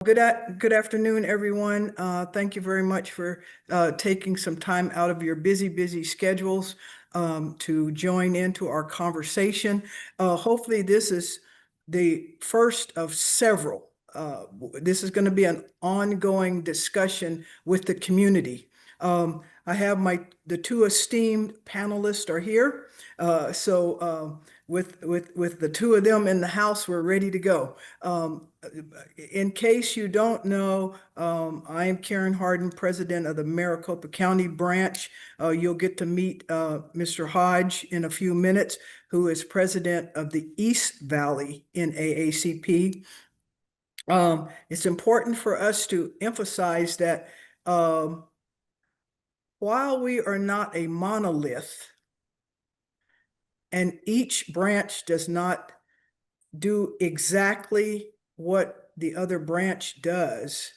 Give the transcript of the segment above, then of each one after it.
Good afternoon, everyone. Thank you very much for taking some time out of your busy schedules to join into our conversation. Hopefully, this is the first of several. This is going to be an ongoing discussion with the community. I have the two esteemed panelists are here. With the two of them in the house, we're ready to go. In case you don't know, I am Karen Hardin, president of the Maricopa County branch. You'll get to meet Mr. Hodge in a few minutes, who is president of the East Valley NAACP. It's important for us to emphasize that while we are not a monolith, and each branch does not do exactly what the other branch does,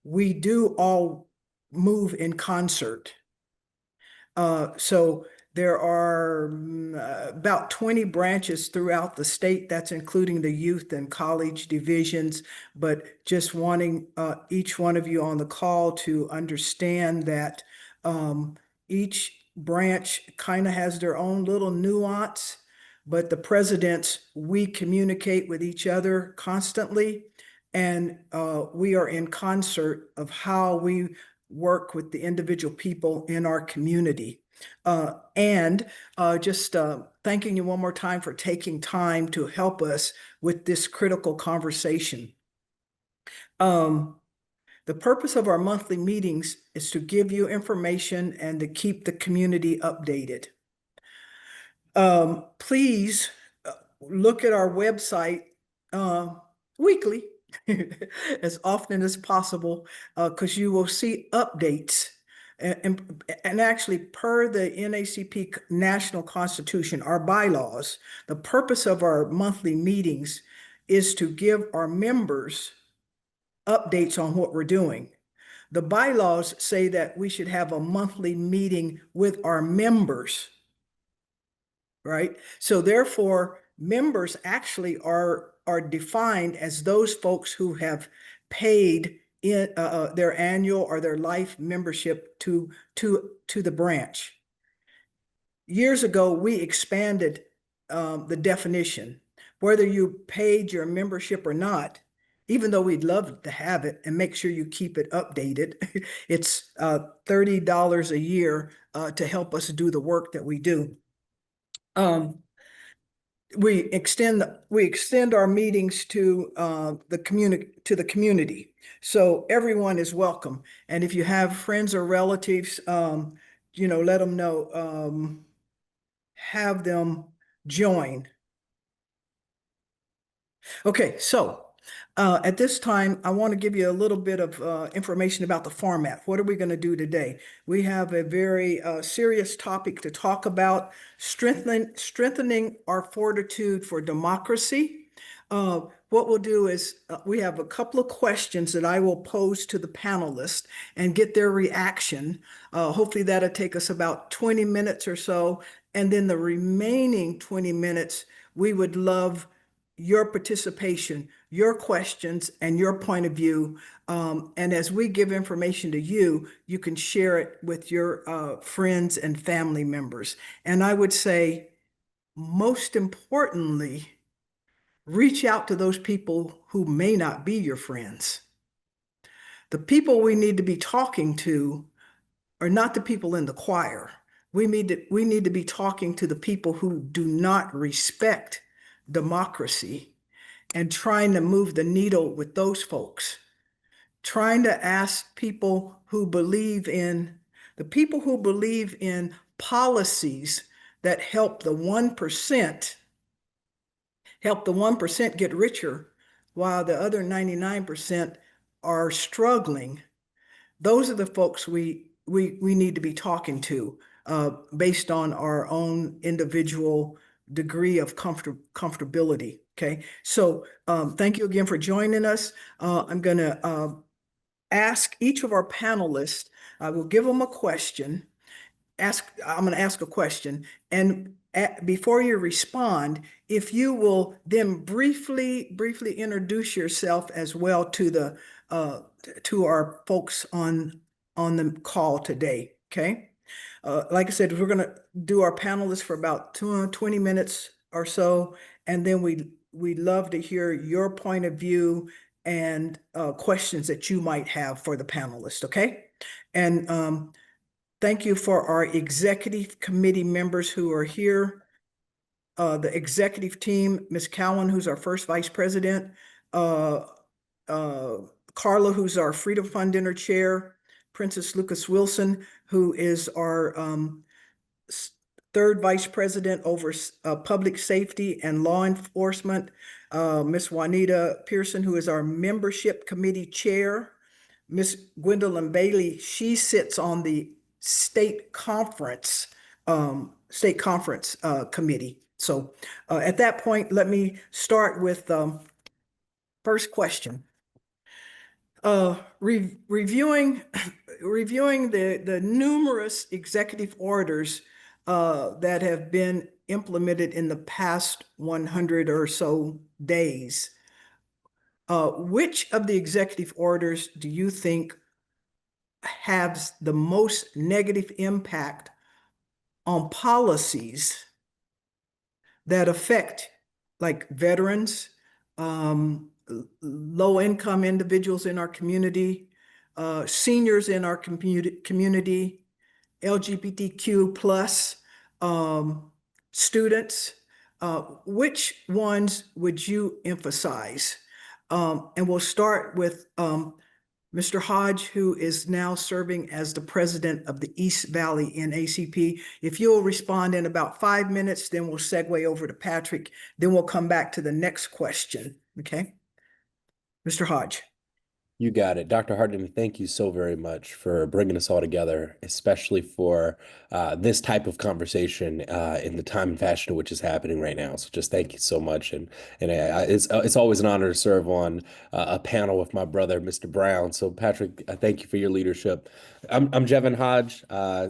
we do all move in concert. So there are about 20 branches throughout the state. That's including the youth and college divisions, but just wanting each one of you on the call to understand that each branch kind of has their own little nuance, but the presidents, we communicate with each other constantly, and we are in concert of how we work with the individual people in our community. Just thanking you one more time for taking time to help us with this critical conversation. The purpose of our monthly meetings is to give you information and to keep the community updated. Please look at our website weekly as often as possible, because you will see updates. And actually, per the NAACP National Constitution, our bylaws, the purpose of our monthly meetings is to give our members updates on what we're doing. The bylaws say that we should have a monthly meeting with our members, right? So therefore, members actually are defined as those folks who have paid in their annual or their life membership to the branch. Years ago, we expanded the definition. Whether you paid your membership or not, even though we'd love to have it and make sure you keep it updated, it's $30 a year to help us do the work that we do. We extend our meetings to the community, so everyone is welcome. And if you have friends or relatives, let them know, have them join. Okay, so at this time, I want to give you a little bit of information about the format. What are we going to do today? We have a very serious topic to talk about: strengthening our fortitude for democracy. What we'll do is we have a couple of questions that I will pose to the panelists and get their reaction. Hopefully that'll take us about 20 minutes or so. And then the remaining 20 minutes, we would love your participation, your questions, and your point of view. And as we give information to you, you can share it with your friends and family members. And I would say, most importantly, reach out to those people who may not be your friends. The people we need to be talking to are not the people in the choir. We need to be talking to the people who do not respect democracy, and trying to move the needle with those folks. Trying to ask people who believe in policies that help the 1% get richer while the other 99% are struggling. Those are the folks we need to be talking to based on our own individual degree of comfortability. Okay, so thank you again for joining us. I'm going to ask each of our panelists, I will give them a question. I'm going to ask a question, and before you respond, if you will then briefly introduce yourself as well to the to our folks on the call today. Okay. Like I said, we're going to do our panelists for about 20 minutes or so, and then we love to hear your point of view and questions that you might have for the panelists. Okay. And thank you for our executive committee members who are here. The executive team, Ms. Cowan, who's our first vice president, uh, uh, Carla, who's our Freedom Fund Dinner chair, Princess Lucas Wilson, who is our third vice president over public safety and law enforcement, Ms. Juanita Pearson, who is our membership committee chair, Ms. Gwendolyn Bailey, she sits on the state conference committee. So at that point, let me start with first question. Reviewing the numerous executive orders that have been implemented in the past 100 or so days, which of the executive orders do you think has the most negative impact on policies that affect like veterans, low-income individuals in our community, seniors in our community, LGBTQ plus students? Which ones would you emphasize? And we'll start with Mr. Hodge, who is now serving as the president of the East Valley NAACP. If you'll respond in about 5 minutes, then we'll segue over to Patrick. Then we'll come back to the next question. Okay. Mr. Hodge. You got it. Dr. Hardin, thank you so very much for bringing us all together, especially for this type of conversation in the time and fashion in which is happening right now. So just thank you so much. And it's always an honor to serve on a panel with my brother, Mr. Brown. So Patrick, thank you for your leadership. I'm Jevin Hodge,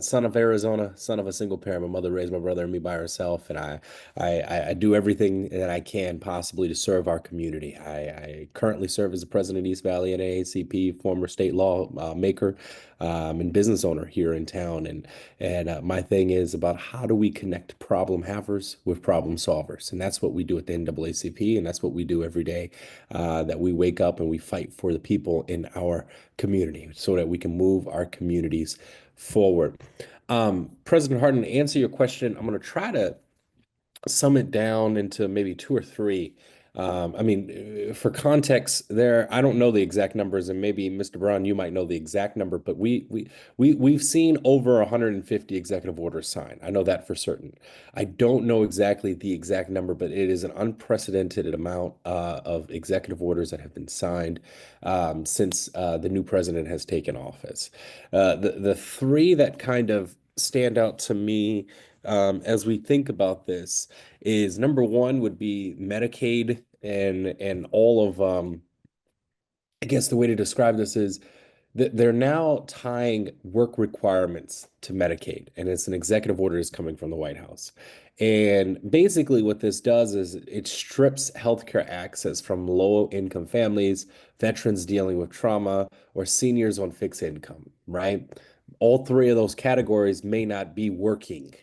son of Arizona, son of a single parent. My mother raised my brother and me by herself, and I do everything that I can possibly to serve our community. I currently serve as the president of East Valley NAACP, former state law maker, and business owner here in town. And my thing is about how do we connect problem havers with problem solvers, and that's what we do at the NAACP, and that's what we do every day. That we wake up and we fight for the people in our community so that we can move our communities forward. President Hardin, to answer your question, I'm going to try to sum it down into maybe two or three. For context, I don't know the exact numbers, and maybe Mr. Brown, you might know the exact number, but we've seen over 150 executive orders signed. I know that for certain. I don't know exactly the exact number, but it is an unprecedented amount of executive orders that have been signed since the new president has taken office. The three that kind of stand out to me as we think about this is number one would be Medicaid and all of I guess the way to describe this is that they're now tying work requirements to Medicaid, and it's an executive order is coming from the White House. And basically what this does is it strips healthcare access from low income families, veterans dealing with trauma, or seniors on fixed income, right? All three of those categories may not be working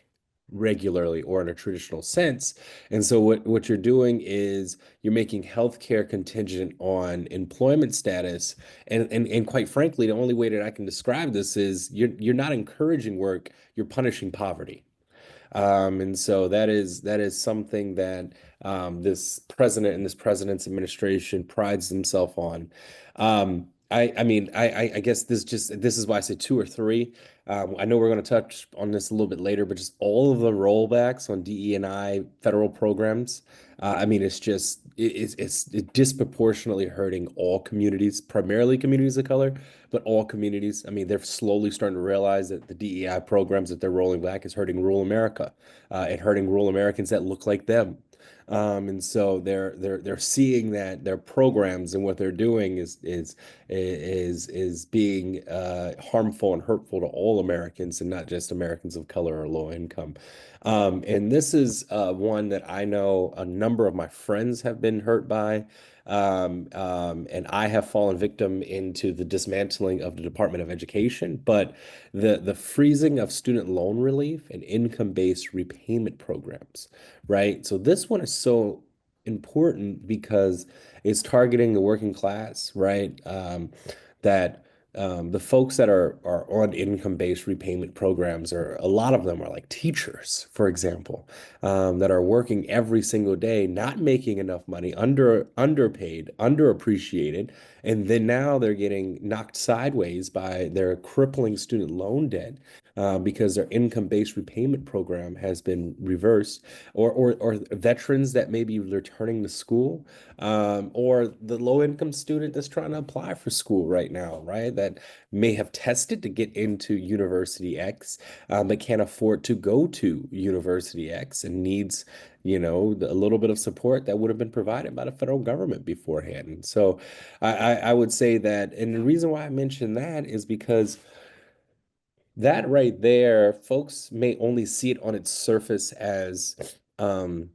regularly or in a traditional sense. And so what you're doing is you're making healthcare contingent on employment status. And quite frankly, the only way that I can describe this is you're not encouraging work, you're punishing poverty. And so that is something that this president and this president's administration prides themselves on. I guess this is why I say two or three. I know we're going to touch on this a little bit later, but just all of the rollbacks on DE&I federal programs. It's disproportionately hurting all communities, primarily communities of color, but all communities. I mean, they're slowly starting to realize that the DEI programs that they're rolling back is hurting rural America, and hurting rural Americans that look like them. And so they're seeing that their programs and what they're doing is being harmful and hurtful to all Americans and not just Americans of color or low income. And this is one that I know a number of my friends have been hurt by. And I have fallen victim into the dismantling of the Department of Education, but the freezing of student loan relief and income-based repayment programs, right? So this one is so important because it's targeting the working class, right? That the folks that are on income-based repayment programs, or a lot of them are like teachers, for example, that are working every single day, not making enough money, underpaid, underappreciated, and then now they're getting knocked sideways by their crippling student loan debt. Because their income-based repayment program has been reversed, or veterans that may be returning to school, or the low-income student that's trying to apply for school right now, right? That may have tested to get into University X, but can't afford to go to University X and needs, a little bit of support that would have been provided by the federal government beforehand. And so I would say that, and the reason why I mention that is because that right there, folks may only see it on its surface um,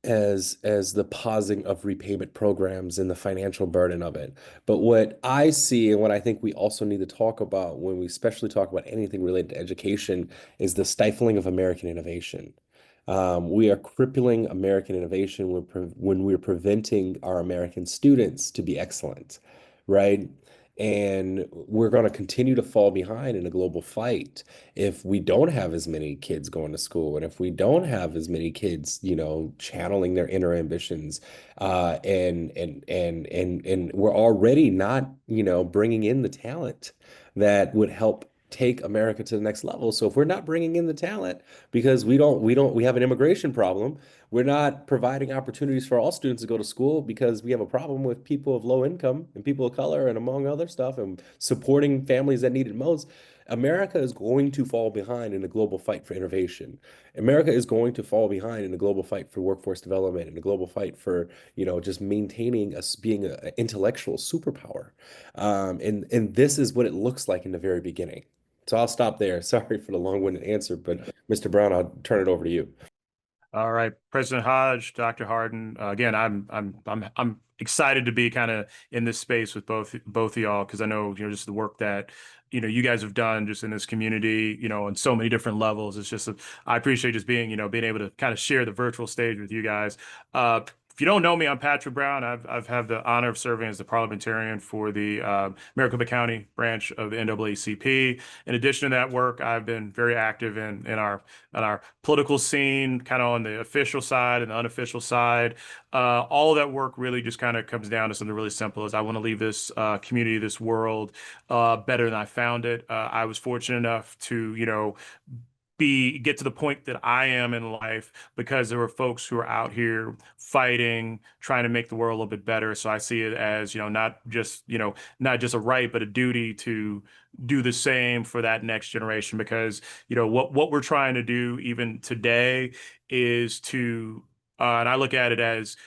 as the pausing of repayment programs and the financial burden of it. But what I see and what I think we also need to talk about when we especially talk about anything related to education is the stifling of American innovation. We are crippling American innovation when we're preventing our American students to be excellent, right? And we're going to continue to fall behind in a global fight if we don't have as many kids going to school, and if we don't have as many kids, channeling their inner ambitions, and we're already not, bringing in the talent that would help take America to the next level. So if we're not bringing in the talent because we have an immigration problem, we're not providing opportunities for all students to go to school because we have a problem with people of low income and people of color and among other stuff and supporting families that need it most. America is going to fall behind in the global fight for innovation. America is going to fall behind in the global fight for workforce development and the global fight for, just maintaining us being an intellectual superpower. And this is what it looks like in the very beginning. So I'll stop there. Sorry for the long-winded answer, but Mr. Brown, I'll turn it over to you. All right, President Hodge, Dr. Hardin. Again, I'm excited to be kind of in this space with both of y'all because I know just the work that you guys have done just in this community, on so many different levels. It's just I appreciate just being able to kind of share the virtual stage with you guys. If you don't know me, I'm Patrick Brown. I've had the honor of serving as the parliamentarian for the Maricopa County branch of the NAACP. In addition to that work, I've been very active in our political scene, kind of on the official side and the unofficial side. All of that work really just kind of comes down to something really simple: is I want to leave this community, this world, better than I found it. I was fortunate enough to, get to the point that I am in life because there were folks who are out here fighting, trying to make the world a little bit better. So I see it as, not just a right, but a duty to do the same for that next generation. Because, what we're trying to do even today is to, and I look at it as,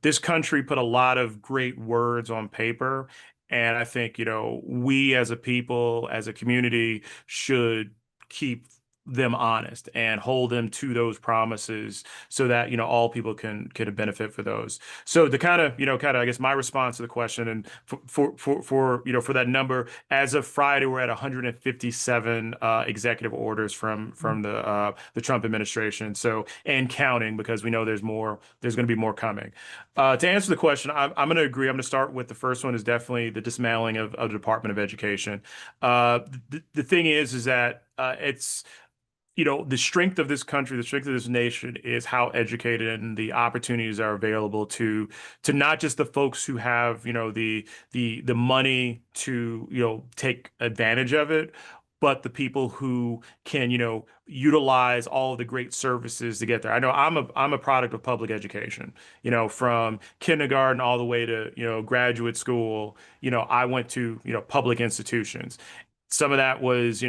this country put a lot of great words on paper. And I think, we as a people, as a community, should keep them honest and hold them to those promises so that all people can benefit for those. So the kind of I guess my response to the question, and for that number, as of Friday we're at 157 executive orders from the Trump administration, so, and counting, because we know there's going to be more coming. To answer the question, I'm going to agree. I'm going to start with the first one, is definitely the dismantling of the Department of Education. The thing is that it's the strength of this country, the strength of this nation is how educated and the opportunities are available to not just the folks who have, the money to, take advantage of it, but the people who can, utilize all of the great services to get there. I know I'm a product of public education, from kindergarten all the way to, graduate school. I went to, public institutions. Some of that was,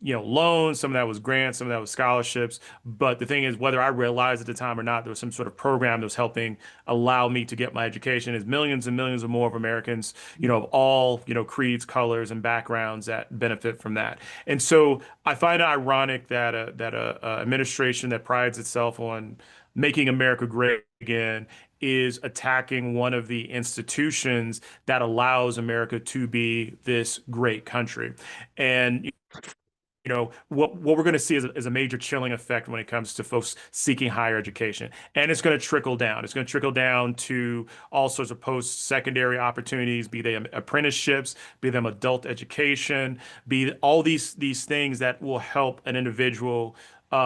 loans, some of that was grants, some of that was scholarships. But the thing is, whether I realized at the time or not, there was some sort of program that was helping allow me to get my education. Is millions and millions or more of Americans, of all, creeds, colors, and backgrounds that benefit from that. And so I find it ironic that a administration that prides itself on making America great again is attacking one of the institutions that allows America to be this great country. And what we're going to see is a major chilling effect when it comes to folks seeking higher education. And it's going to trickle down. It's going to trickle down to all sorts of post-secondary opportunities, be they apprenticeships, be them adult education, be all these things that will help an individual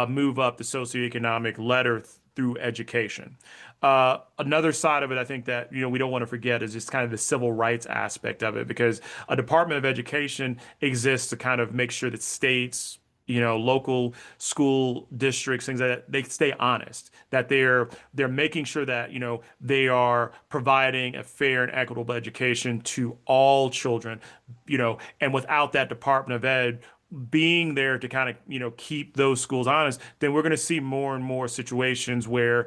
move up the socioeconomic ladder through education. Another side of it, I think that we don't want to forget is just kind of the civil rights aspect of it, because a Department of Education exists to kind of make sure that states, local school districts, things like that, they stay honest, that they're making sure that they are providing a fair and equitable education to all children, and without that Department of Ed being there to kind of keep those schools honest, then we're going to see more and more situations where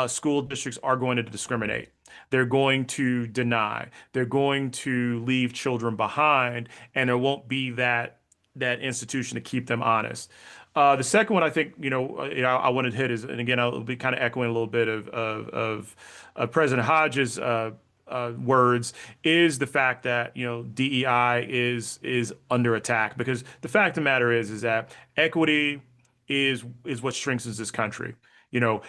school districts are going to discriminate. They're going to deny. They're going to leave children behind, and there won't be that institution to keep them honest. The second one I think I wanted to hit is, and again I'll be kind of echoing a little bit of President Hodge's words, is the fact that DEI is under attack, because the fact of the matter is that equity is what strengthens this country.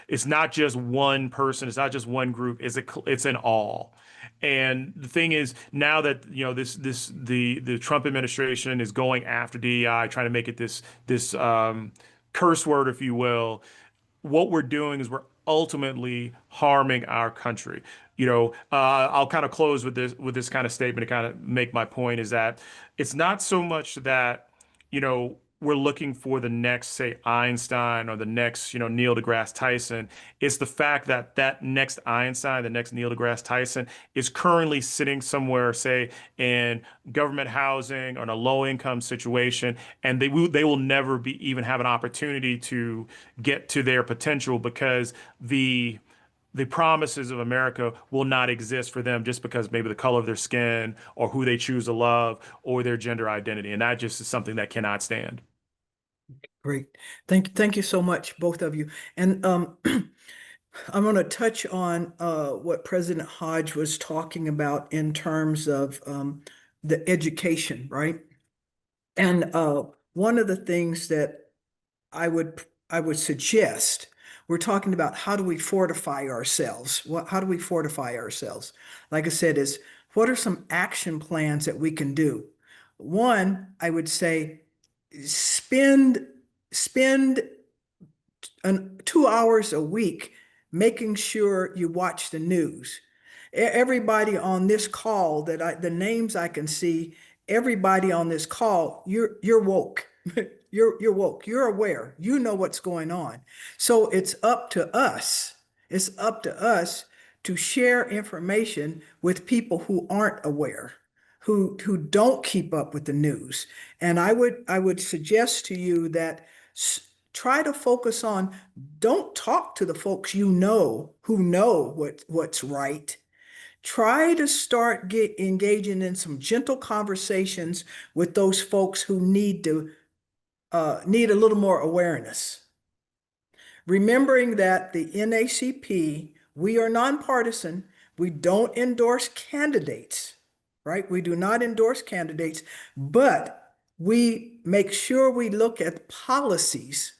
It's not just one person, it's not just one group, it's an all. And the thing is, now that the Trump administration is going after DEI, trying to make it this curse word, if you will, what we're doing is we're ultimately harming our country. I'll kind of close with this kind of statement to kind of make my point, is that it's not so much that we're looking for the next, say, Einstein or the next, Neil deGrasse Tyson. It's the fact that that next Einstein, the next Neil deGrasse Tyson, is currently sitting somewhere, say, in government housing or in a low-income situation, and they will never even have an opportunity to get to their potential, because the promises of America will not exist for them just because maybe the color of their skin or who they choose to love or their gender identity. And that just is something that cannot stand. Great. Thank you so much, both of you. And I'm going to touch on what President Hodge was talking about in terms of the education, right? And one of the things that I would suggest, we're talking about how do we fortify ourselves? How do we fortify ourselves? Like I said, is what are some action plans that we can do? One, I would say spend 2 hours a week making sure you watch the news. Everybody on this call, the names I can see, everybody on this call, you're woke. You're woke. You're aware. You know what's going on. So it's up to us. It's up to us to share information with people who aren't aware, who don't keep up with the news. And I would suggest to you that try to focus on, don't talk to the folks who know what's right. Try to start engaging in some gentle conversations with those folks who need a little more awareness. Remembering that the NAACP, we are nonpartisan. We don't endorse candidates, right? We do not endorse candidates, but we make sure we look at policies.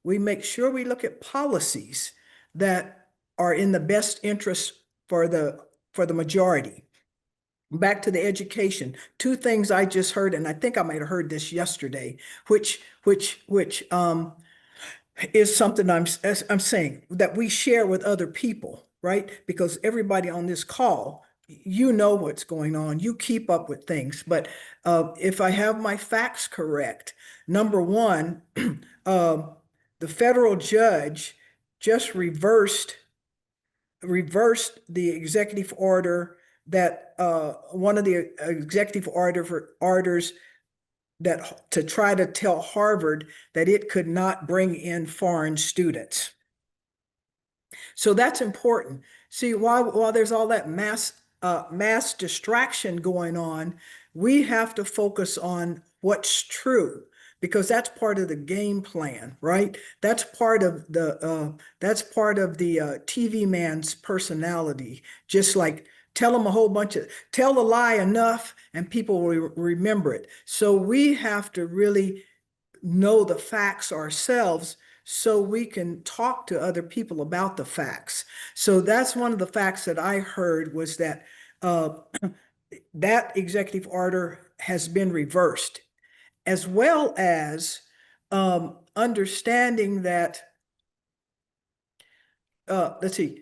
We make sure we look at policies that are in the best interest for the majority. Back to the education, two things I just heard, and I think I might have heard this yesterday, which is something I'm saying that we share with other people, right? Because everybody on this call, you know what's going on. You keep up with things. But if I have my facts correct, number one, the federal judge just reversed the executive order that one of the executive orders that to try to tell Harvard that it could not bring in foreign students. So that's important. See, while there's all that mass distraction going on, we have to focus on what's true because that's part of the game plan, right? That's part of the TV man's personality. Just like tell them a whole bunch of tell the lie enough, and people will remember it. So we have to really know the facts ourselves so we can talk to other people about the facts. So that's one of the facts that I heard was that uh, that executive order has been reversed, as well as understanding that, let's see,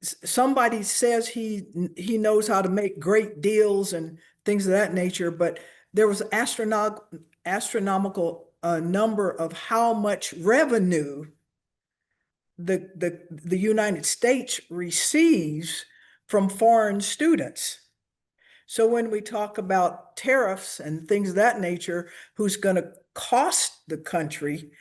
somebody says he knows how to make great deals and things of that nature, but there was astronomical number of how much revenue the United States receives from foreign students. So when we talk about tariffs and things of that nature, who's going to cost the country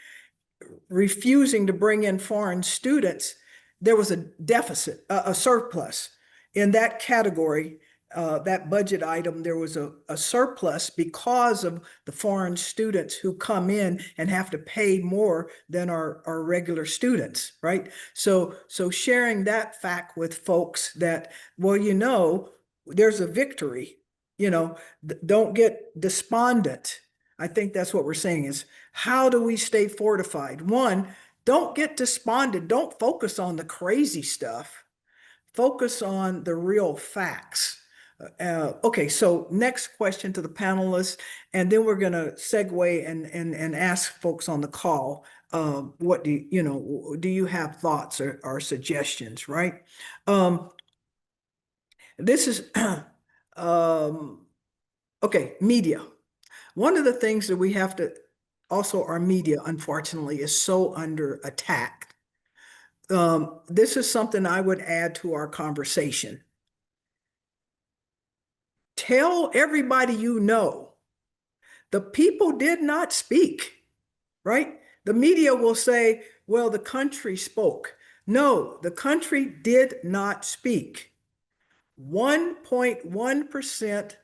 refusing to bring in foreign students, there was a deficit, a surplus in that category. That budget item, there was a surplus because of the foreign students who come in and have to pay more than our regular students, right? So sharing that fact with folks that, well, there's a victory, don't get despondent. I think that's what we're saying is, how do we stay fortified? One, don't get despondent. Don't focus on the crazy stuff. Focus on the real facts. Okay, so next question to the panelists, and then we're going to segue and ask folks on the call, what do you have thoughts or suggestions, right? This is, okay, media. One of the things that we have to, also our media, unfortunately, is so under attack. This is something I would add to our conversation. Tell everybody the people did not speak, right? The media will say, well, the country spoke. No, the country did not speak. 1.1%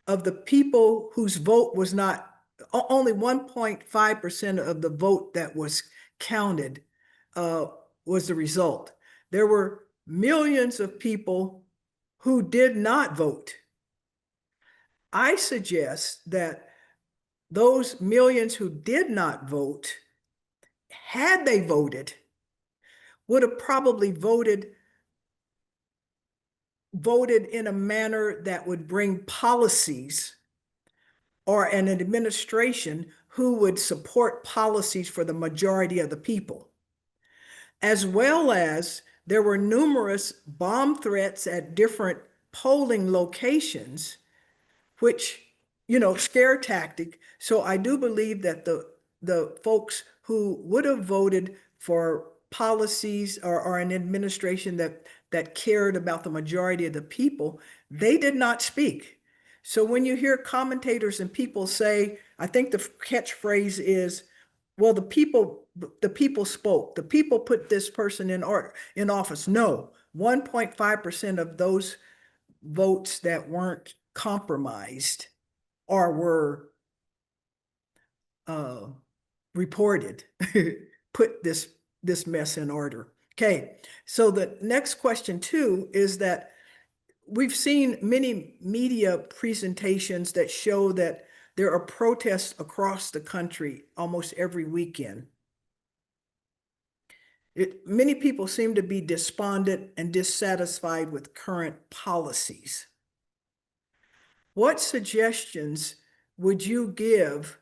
of the people whose vote was not, only 1.5% of the vote that was counted was the result. There were millions of people who did not vote. I suggest that those millions who did not vote, had they voted, would have probably voted in a manner that would bring policies or an administration who would support policies for the majority of the people. As well as there were numerous bomb threats at different polling locations, which, scare tactic. So I do believe that the folks who would have voted for policies or an administration that cared about the majority of the people, they did not speak. So when you hear commentators and people say, I think the catchphrase is, well, the people spoke, the people put this person in office. No, 1.5% of those votes that weren't compromised or were reported put this mess in order. Okay, so the next question too is that we've seen many media presentations that show that there are protests across the country almost every weekend. Many people seem to be despondent and dissatisfied with current policies. What suggestions would you give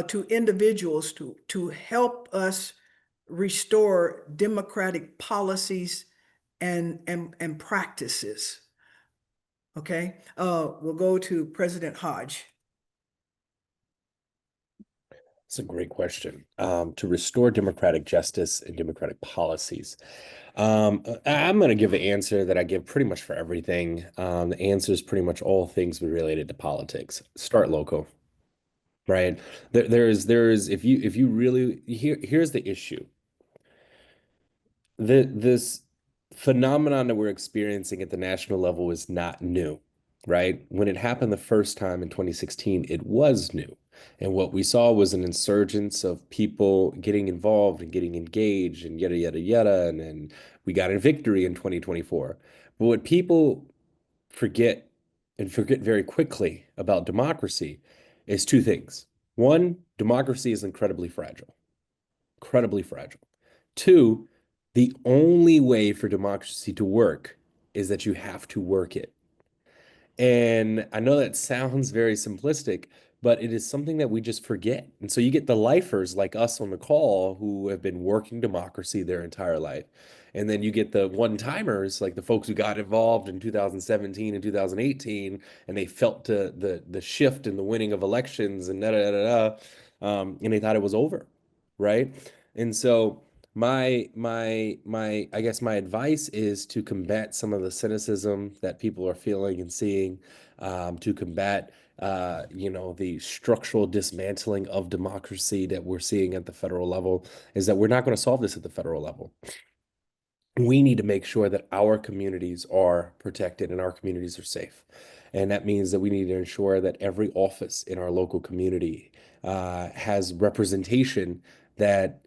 to individuals to help us restore democratic policies and practices? Okay, we'll go to President Hodge. That's a great question. To restore democratic justice and democratic policies. I'm going to give the answer that I give pretty much for everything. The answer is pretty much all things related to politics. Start local. right? There is if you really here's the issue. This phenomenon that we're experiencing at the national level is not new, right? When it happened the first time in 2016, it was new. And what we saw was an insurgence of people getting involved and getting engaged and yada, yada, yada. And then we got a victory in 2024. But what people forget and forget very quickly about democracy is two things. One, democracy is incredibly fragile, incredibly fragile. Two, the only way for democracy to work is that you have to work it. And I know that sounds very simplistic, but it is something that we just forget. And so you get the lifers like us on the call who have been working democracy their entire life. And then you get the one-timers, like the folks who got involved in 2017 and 2018, and they felt the shift in the winning of elections and da da da da, and they thought it was over, right? And so I guess my advice is to combat some of the cynicism that people are feeling and seeing, to combat the structural dismantling of democracy that we're seeing at the federal level, is that we're not going to solve this at the federal level. We need to make sure that our communities are protected and our communities are safe. And that means that we need to ensure that every office in our local community has representation that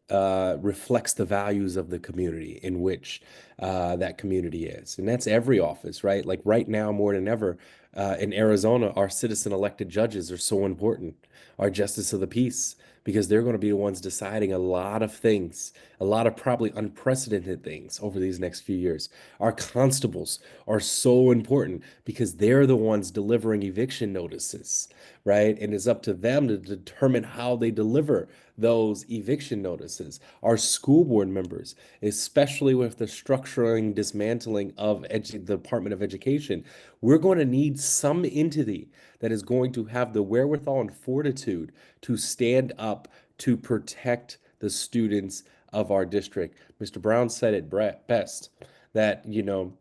reflects the values of the community in which that community is. And that's every office, right? Like right now, more than ever, in Arizona, our citizen elected judges are so important, our justice of the peace, because they're going to be the ones deciding a lot of things, a lot of probably unprecedented things over these next few years. Our constables are so important because they're the ones delivering eviction notices, right? And it's up to them to determine how they deliver those eviction notices. Our school board members, especially with the structuring, dismantling of the Department of Education, we're going to need some entity that is going to have the wherewithal and fortitude to stand up to protect the students of our district. Mr. Brown said it best, that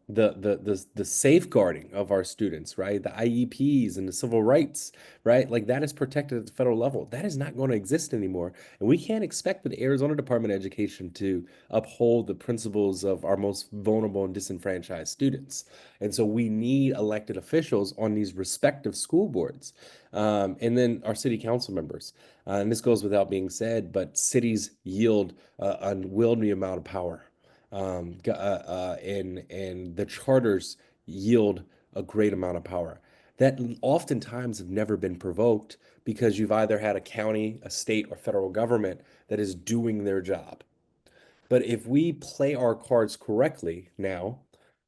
the safeguarding of our students, right? The IEPs and the civil rights, right? Like that is protected at the federal level. That is not going to exist anymore. And we can't expect the Arizona Department of Education to uphold the principles of our most vulnerable and disenfranchised students. And so we need elected officials on these respective school boards. And then our city council members. And this goes without being said, but cities yield an unwieldy amount of power. And the charters yield a great amount of power that oftentimes have never been provoked because you've either had a county, a state, or federal government that is doing their job. But if we play our cards correctly now,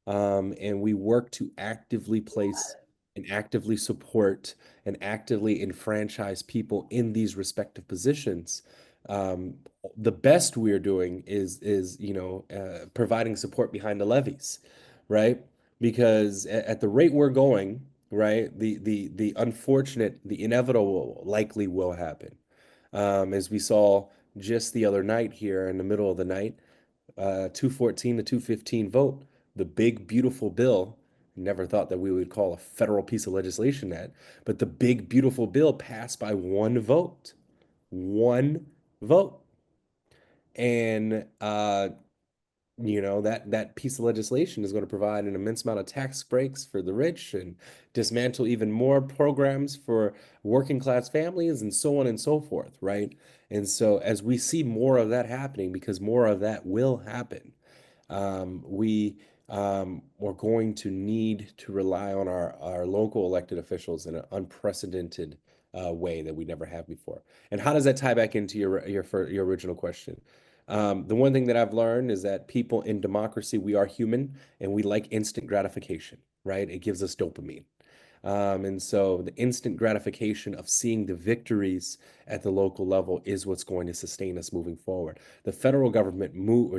and we work to actively place and actively support and actively enfranchise people in these respective positions, um, the best we're doing is providing support behind the levees, right? Because at the rate we're going, right, the unfortunate, the inevitable likely will happen. As we saw just the other night here in the middle of the night, 214 to 215 vote, the big, beautiful bill. Never thought that we would call a federal piece of legislation that, but the big, beautiful bill passed by one vote. One vote. And that piece of legislation is going to provide an immense amount of tax breaks for the rich and dismantle even more programs for working class families and so on and so forth, right? And so as we see more of that happening, because more of that will happen, we're going to need to rely on our local elected officials in an unprecedented way that we never have before. And how does that tie back into your original question? The one thing that I've learned is that people in democracy, we are human and we like instant gratification, right? It gives us dopamine. And so the instant gratification of seeing the victories at the local level is what's going to sustain us moving forward. The federal government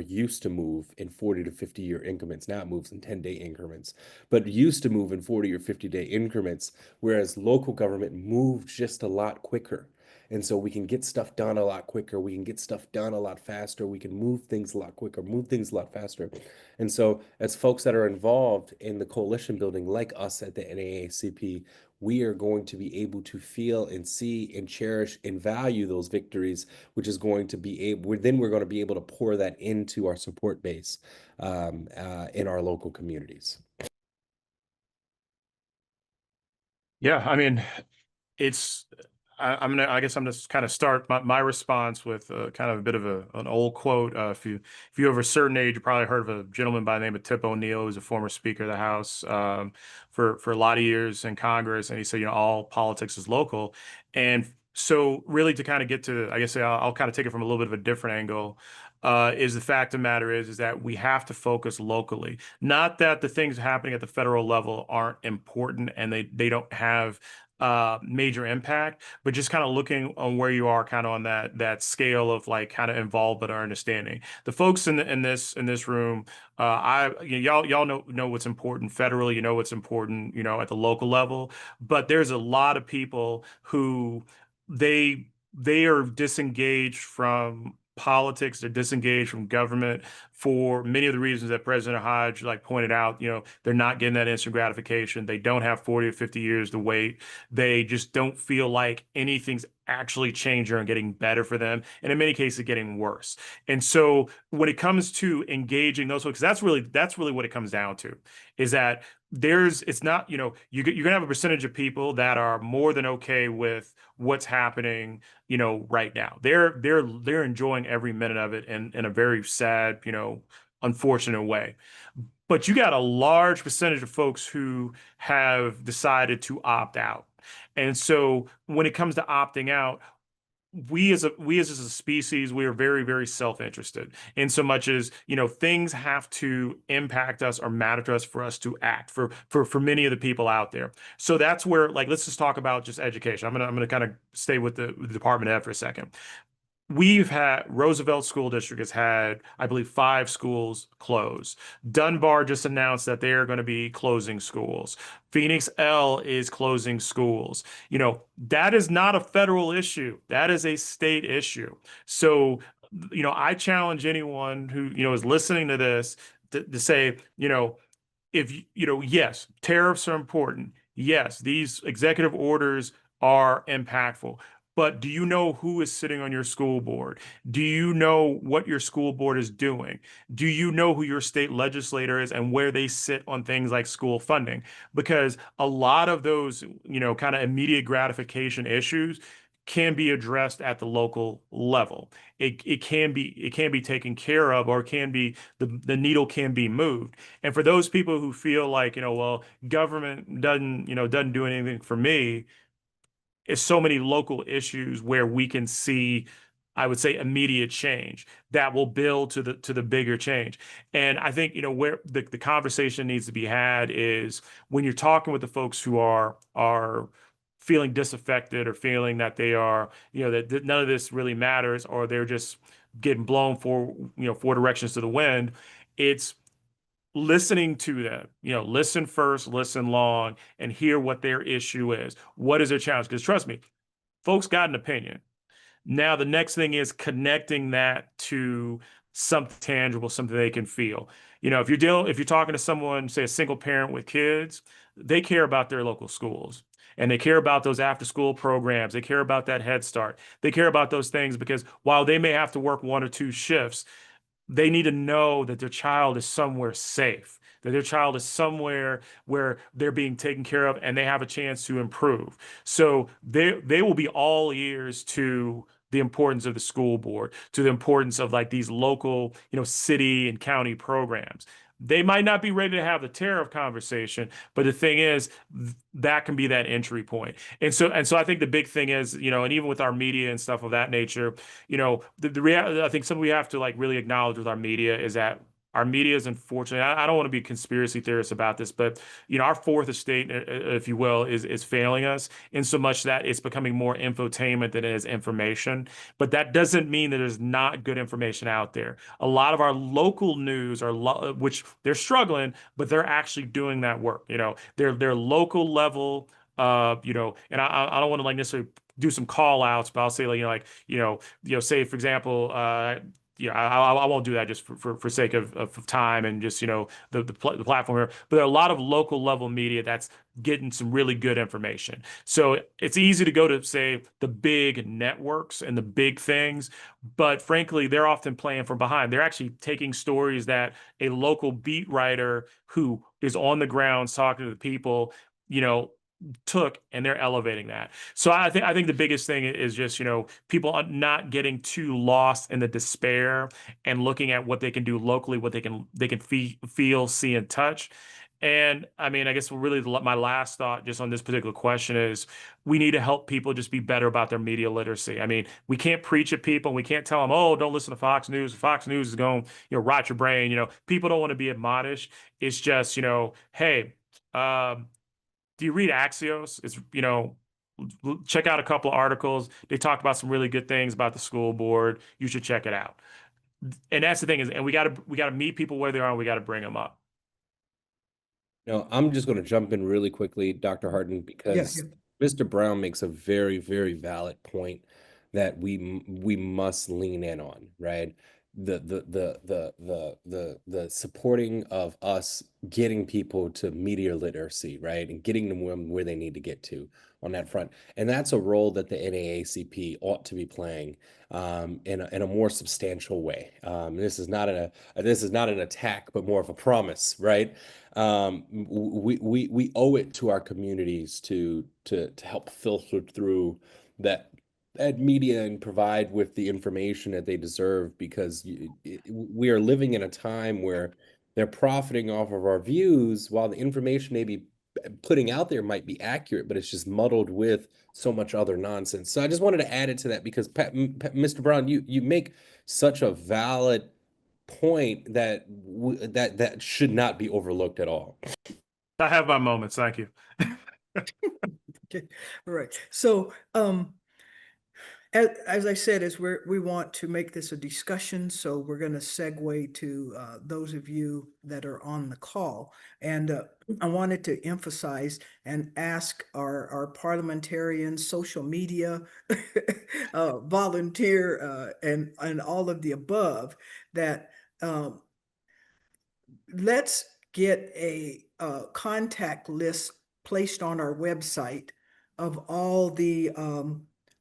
used to move in 40 to 50 year increments. Now it moves in 10-day increments, but used to move in 40 or 50-day increments, whereas local government moved just a lot quicker. And so we can get stuff done a lot quicker. We can get stuff done a lot faster. We can move things a lot quicker, move things a lot faster. And so as folks that are involved in the coalition building, like us at the NAACP, we are going to be able to feel and see and cherish and value those victories, which is going to be able, then we're going to be able to pour that into our support base in our local communities. Yeah, I mean, it's I guess I'm just kind of start my response with kind of a bit of an old quote. If you have a certain age, you probably heard of a gentleman by the name of Tip O'Neill, who's a former Speaker of the House for a lot of years in Congress, and he said, all politics is local. And so, really, to kind of get to, I guess I'll kind of take it from a little bit of a different angle. Is the fact of the matter is that we have to focus locally. Not that the things happening at the federal level aren't important and they don't have major impact, but just kind of looking on where you are kind of on that scale of like kind of involvement or understanding. The folks in this room, y'all know what's important federally, what's important, at the local level, but there's a lot of people who they they are disengaged from politics, they're disengaged from government for many of the reasons that President Hodge like pointed out. They're not getting that instant gratification. They don't have 40 or 50 years to wait. They just don't feel like anything's actually changing and getting better for them, and in many cases getting worse. And so when it comes to engaging those folks, that's really what it comes down to, is that it's not, you're gonna have a percentage of people that are more than okay with what's happening, right now. They're enjoying every minute of it in a very sad, unfortunate way. But you got a large percentage of folks who have decided to opt out. And so when it comes to opting out, we as a species, we are very, very self-interested in so much as, things have to impact us or matter to us for us to act for many of the people out there. So that's where, like, let's just talk about just education. I'm gonna kind of stay with the department head for a second. We've had Roosevelt School District has had, I believe, 5 schools close. Dunbar just announced that they're going to be closing schools. Phoenix L is closing schools. That is not a federal issue. That is a state issue. So, I challenge anyone who, is listening to this to say, if yes, tariffs are important. Yes, these executive orders are impactful. But do you know who is sitting on your school board? Do you know what your school board is doing? Do you know who your state legislator is and where they sit on things like school funding? Because a lot of those, kind of immediate gratification issues can be addressed at the local level. It can be taken care of, or it can be the needle can be moved. And for those people who feel like, well, government doesn't do anything for me, it's so many local issues where we can see, I would say, immediate change that will build to the bigger change. And I think, where the conversation needs to be had is when you're talking with the folks who are feeling disaffected or feeling that they are, that none of this really matters, or they're just getting blown four directions to the wind. It's listening to them, listen first, listen long, and hear what their issue is. What is their challenge? Because trust me, folks got an opinion. Now, the next thing is connecting that to something tangible, something they can feel. If you're talking to someone, say a single parent with kids, they care about their local schools. And they care about those after school programs. They care about that Head Start. They care about those things because while they may have to work 1 or 2 shifts, they need to know that their child is somewhere safe, that their child is somewhere where they're being taken care of and they have a chance to improve. So they will be all ears to the importance of the school board, to the importance of like these local, city and county programs. They might not be ready to have the tariff conversation, but the thing is, that can be that entry point. And so I think the big thing is, and even with our media and stuff of that nature, the reality, I think something we have to like really acknowledge with our media is that our media is unfortunate. I don't want to be a conspiracy theorist about this, but our fourth estate, if you will, is failing us in so much that it's becoming more infotainment than it is information. But that doesn't mean that there's not good information out there. A lot of our local news which they're struggling, but they're actually doing that work. They're local level. And I don't want to like necessarily do some call outs, but I'll say, like, say, for example, I won't do that just for sake of time and just, the platform here. But there are a lot of local level media that's getting some really good information. So it's easy to go to, say, the big networks and the big things, but frankly, they're often playing from behind. They're actually taking stories that a local beat writer who is on the ground talking to the people, took, and they're elevating that. So I think the biggest thing is just, people are not getting too lost in the despair and looking at what they can do locally, what they can feel, see, and touch. And I mean, I guess really my last thought just on this particular question is we need to help people just be better about their media literacy. I mean, we can't preach at people. And we can't tell them, oh, don't listen to Fox News. Fox News is going, rot your brain. People don't want to be admonished. It's just, hey, do you read Axios? It's, check out a couple of articles. They talk about some really good things about the school board. You should check it out. And that's the thing is, and we got to meet people where they are, and we got to bring them up. I'm just going to jump in really quickly, Dr. Hardin, Yeah, because Mr. Brown makes a very, very valid point that we must lean in on, right? The supporting of us getting people to media literacy, right, and getting them where they need to get to on that front, and that's a role that the NAACP ought to be playing in a more substantial way. This is not an attack, but more of a promise, right? We owe it to our communities to help filter through that media and provide with the information that they deserve, because we are living in a time where they're profiting off of our views, while the information may be putting out there might be accurate, but it's just muddled with so much other nonsense. So I just wanted to add it to that, because Mr. Brown, you make such a valid point that that should not be overlooked at all. I have my moments. Thank you. Okay, all right. So, as I said, we want to make this a discussion, so we're going to segue to those of you that are on the call. And I wanted to emphasize and ask our parliamentarian, social media volunteer, and all of the above that let's get a contact list placed on our website of all the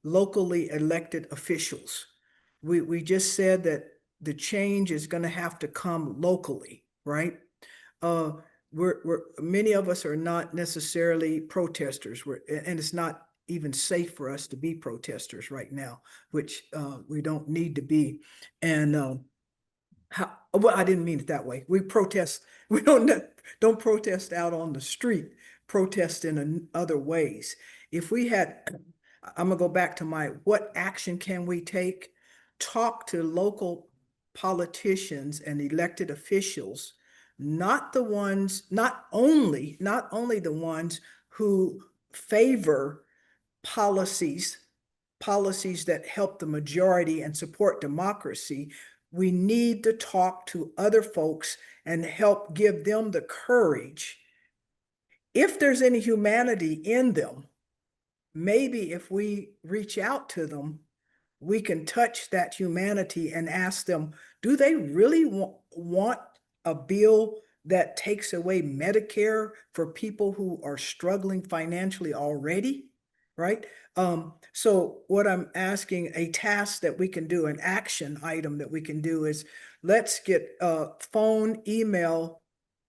locally elected officials. We just said that the change is going to have to come locally, right? Many of us are not necessarily protesters, and it's not even safe for us to be protesters right now, which we don't need to be. And well, I didn't mean it that way. We protest. We don't protest out on the street. Protest in other ways. If we had, I'm gonna go back to what action can we take? Talk to local politicians and elected officials, not only the ones who favor policies that help the majority and support democracy. We need to talk to other folks and help give them the courage. If there's any humanity in them, maybe if we reach out to them, we can touch that humanity and ask them, do they really want a bill that takes away Medicare for people who are struggling financially already? Right? So what I'm asking, a task that we can do, an action item that we can do is let's get phone, email,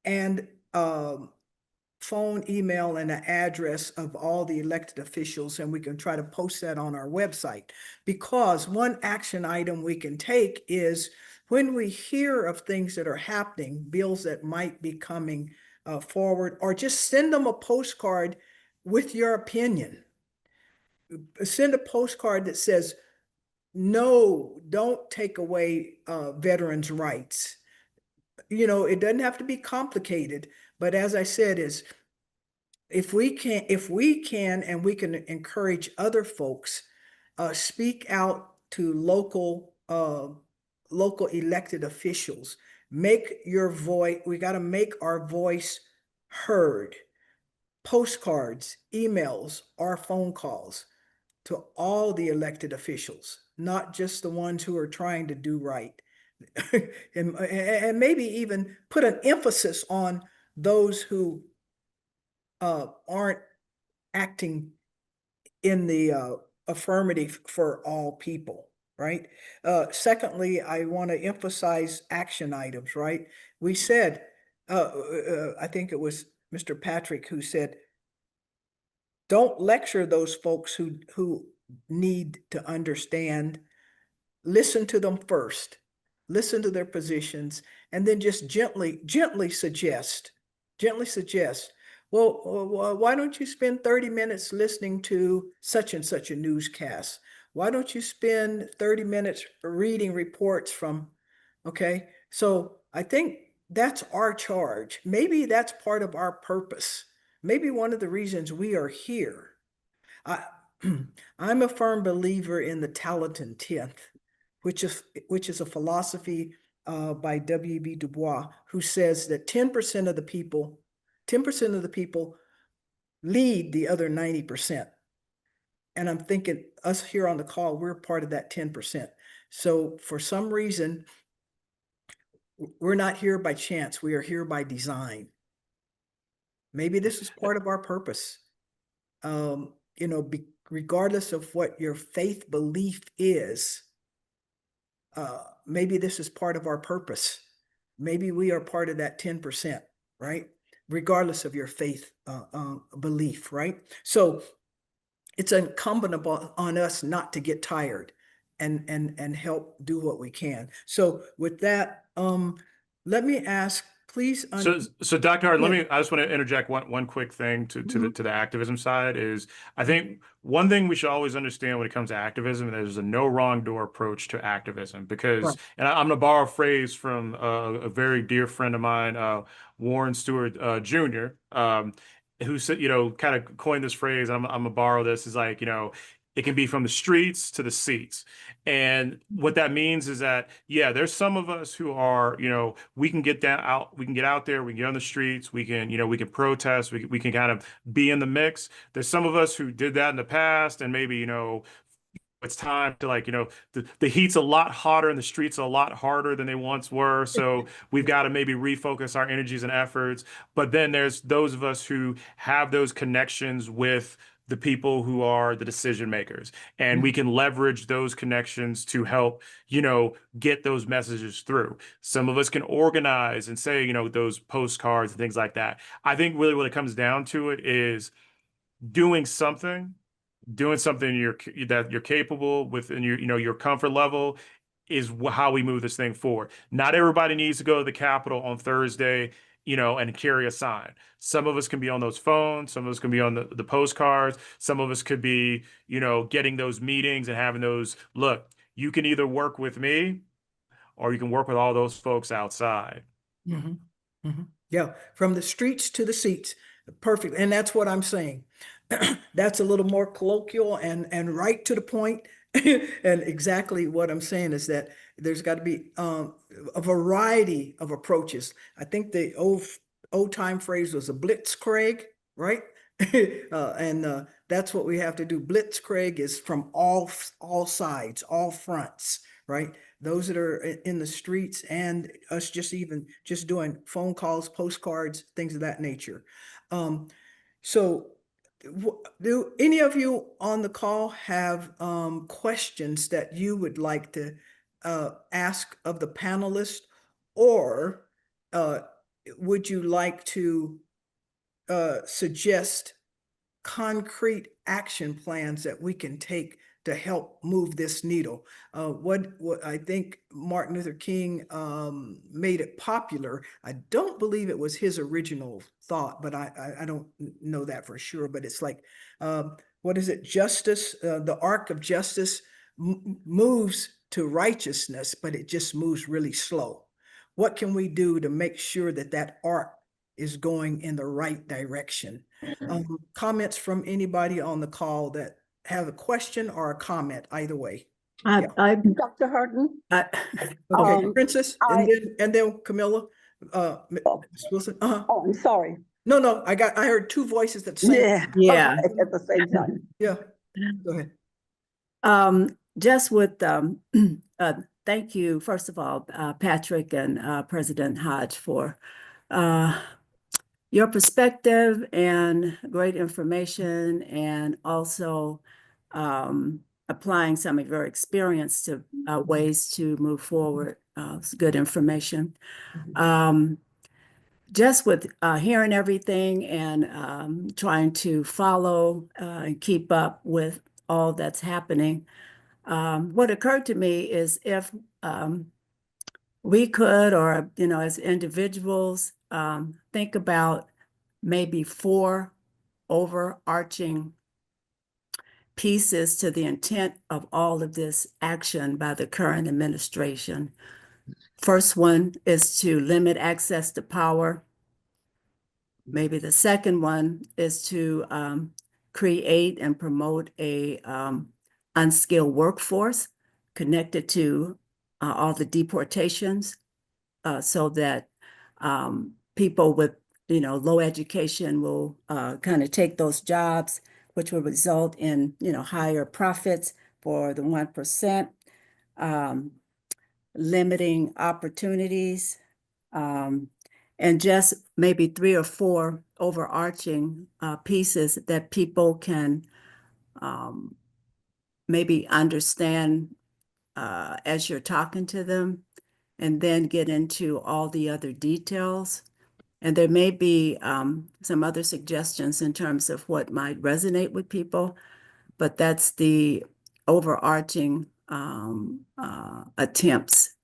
and an address of all the elected officials, and we can try to post that on our website. Because one action item we can take is when we hear of things that are happening, bills that might be coming forward, or just send them a postcard with your opinion. Send a postcard that says, no, don't take away veterans' rights. It doesn't have to be complicated, but as I said, if we can and we can encourage other folks, speak out to local elected officials. Make your voice, we got to make our voice heard. Postcards, emails, or phone calls. to all the elected officials, not just the ones who are trying to do right. And maybe even put an emphasis on those who aren't acting in the affirmative for all people, right? Secondly, I want to emphasize action items, right? We said, I think it was Mr. Patrick who said, don't lecture those folks who need to understand. Listen to them first, listen to their positions, and then just gently suggest, well, why don't you spend 30 minutes listening to such and such a newscast? Why don't you spend 30 minutes reading reports from, okay? So I think that's our charge. Maybe that's part of our purpose. Maybe one of the reasons we are here. I, I'm a firm believer in the Talented 10th, which is a philosophy by W.B. Du Bois, who says that 10% of the people lead the other 90%. And I'm thinking us here on the call, we're part of that 10%. So for some reason, we're not here by chance. We are here by design. Maybe this is part of our purpose. Regardless of what your faith belief is, maybe this is part of our purpose. Maybe we are part of that 10%, right? Regardless of your faith belief, right? So it's incumbent on us not to get tired and help do what we can. So with that, let me ask, please. So Dr. Hardin, I just want to interject one quick thing to the activism side is I think one thing we should always understand when it comes to activism, there's a no wrong door approach to activism because, and I'm going to borrow a phrase from a very dear friend of mine, Warren Stewart Jr., who said, kind of coined this phrase. I'm going to borrow this is like, it can be from the streets to the seats. And what that means is that, yeah, there's some of us who are, we can get out there, we can get on the streets, we can protest, we can kind of be in the mix. There's some of us who did that in the past and maybe, it's time to the heat's a lot hotter and the streets are a lot harder than they once were. So we've got to maybe refocus our energies and efforts. But then there's those of us who have those connections with the people who are the decision makers. And we can leverage those connections to help, get those messages through. Some of us can organize and say, those postcards and things like that. I think really what it comes down to it is doing something that you're capable within your comfort level is how we move this thing forward. Not everybody needs to go to the Capitol on Thursday, and carry a sign. Some of us can be on those phones. Some of us can be on the postcards. Some of us could be, getting those meetings and having those, look, you can either work with me or you can work with all those folks outside. Yeah, from the streets to the seats. Perfect. And that's what I'm saying. That's a little more colloquial and right to the point. And exactly what I'm saying is that there's got to be a variety of approaches. I think the old time phrase was a blitzkrieg, right? And that's what we have to do. Blitzkrieg is from all sides, all fronts, right? Those that are in the streets and us just doing phone calls, postcards, things of that nature. So do any of you on the call have questions that you would like to ask of the panelists, or would you like to suggest concrete action plans that we can take to help move this needle? What I think Martin Luther King made it popular. I don't believe it was his original thought, but I don't know that for sure. But it's like, what is it? Justice, the arc of justice moves to righteousness, but it just moves really slow. What can we do to make sure that that arc is going in the right direction? Comments from anybody on the call that have a question or a comment, either way. Dr. Hardin. Okay, Princess, and then Camilla, Ms. Wilson. Oh, I'm sorry. No, I heard two voices at the same. Yeah. Yeah. Okay, at the same time. Yeah. Go ahead. Just with, thank you, first of all, Patrick and President Hodge for your perspective and great information, and also applying some of your experience to ways to move forward. It's good information. Just with hearing everything and trying to follow and keep up with all that's happening, what occurred to me is if we could, or, as individuals, think about maybe 4 overarching pieces to the intent of all of this action by the current administration. First one is to limit access to power. Maybe the second one is to create and promote a unskilled workforce connected to all the deportations, so that people with low education will kind of take those jobs, which will result in higher profits for the 1%, limiting opportunities, and just maybe 3 or 4 overarching pieces that people can maybe understand as you're talking to them, and then get into all the other details. And there may be some other suggestions in terms of what might resonate with people, but that's the overarching attempts,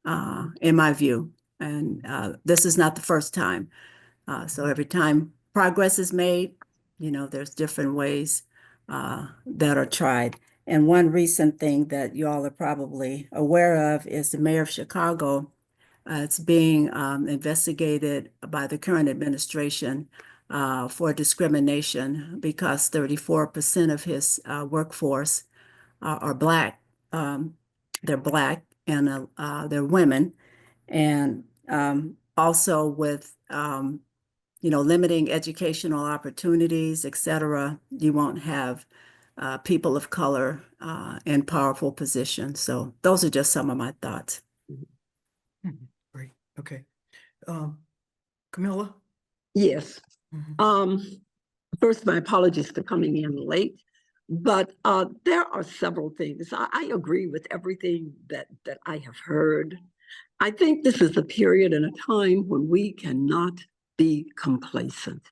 in my view. And this is not the first time. So every time progress is made, there's different ways that are tried. And one recent thing that you all are probably aware of is the mayor of Chicago. It's being investigated by the current administration for discrimination because 34% of his workforce are Black. They're Black and they're women. And also with, limiting educational opportunities, et cetera, you won't have people of color in powerful positions. So those are just some of my thoughts. Great. Okay. Camilla? Yes. First, my apologies for coming in late, but there are several things. I agree with everything that I have heard. I think this is a period and a time when we cannot be complacent.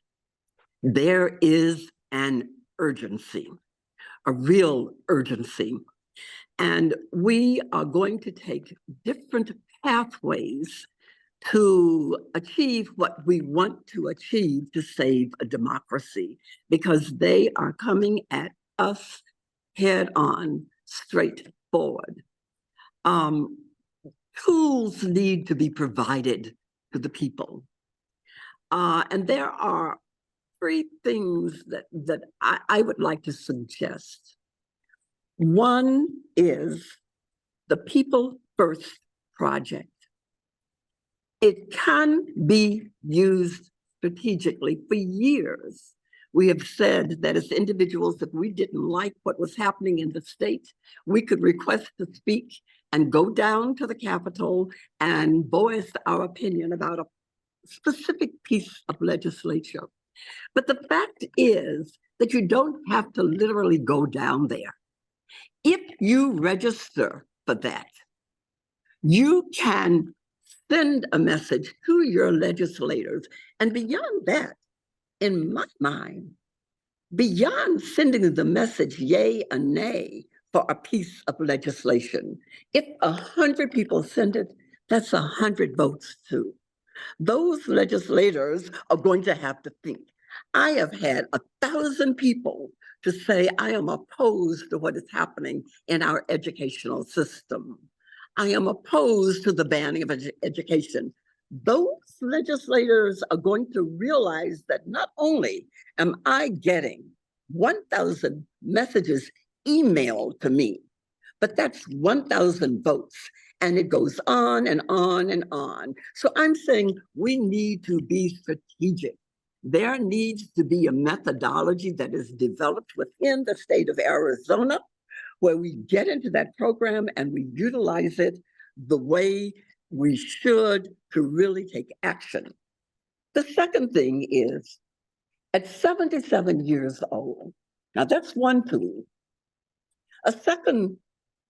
There is an urgency, a real urgency, and we are going to take different pathways to achieve what we want to achieve to save a democracy, because they are coming at us head on, straight forward. Tools need to be provided to the people. And there are 3 things that I would like to suggest. One is the People First Project. It can be used strategically. For years, we have said that as individuals, if we didn't like what was happening in the state, we could request to speak and go down to the Capitol and voice our opinion about a specific piece of legislation. But the fact is that you don't have to literally go down there. If you register for that, you can send a message to your legislators. And beyond that, in my mind, beyond sending the message yay or nay for a piece of legislation, if 100 people send it, that's 100 votes too. Those legislators are going to have to think. I have had 1,000 people to say, I am opposed to what is happening in our educational system. I am opposed to the banning of education. Those legislators are going to realize that not only am I getting 1,000 messages emailed to me, but that's 1,000 votes. And it goes on and on and on. So I'm saying we need to be strategic. There needs to be a methodology that is developed within the state of Arizona, where we get into that program and we utilize it the way we should to really take action. The second thing is, at 77 years old, now that's one tool. A second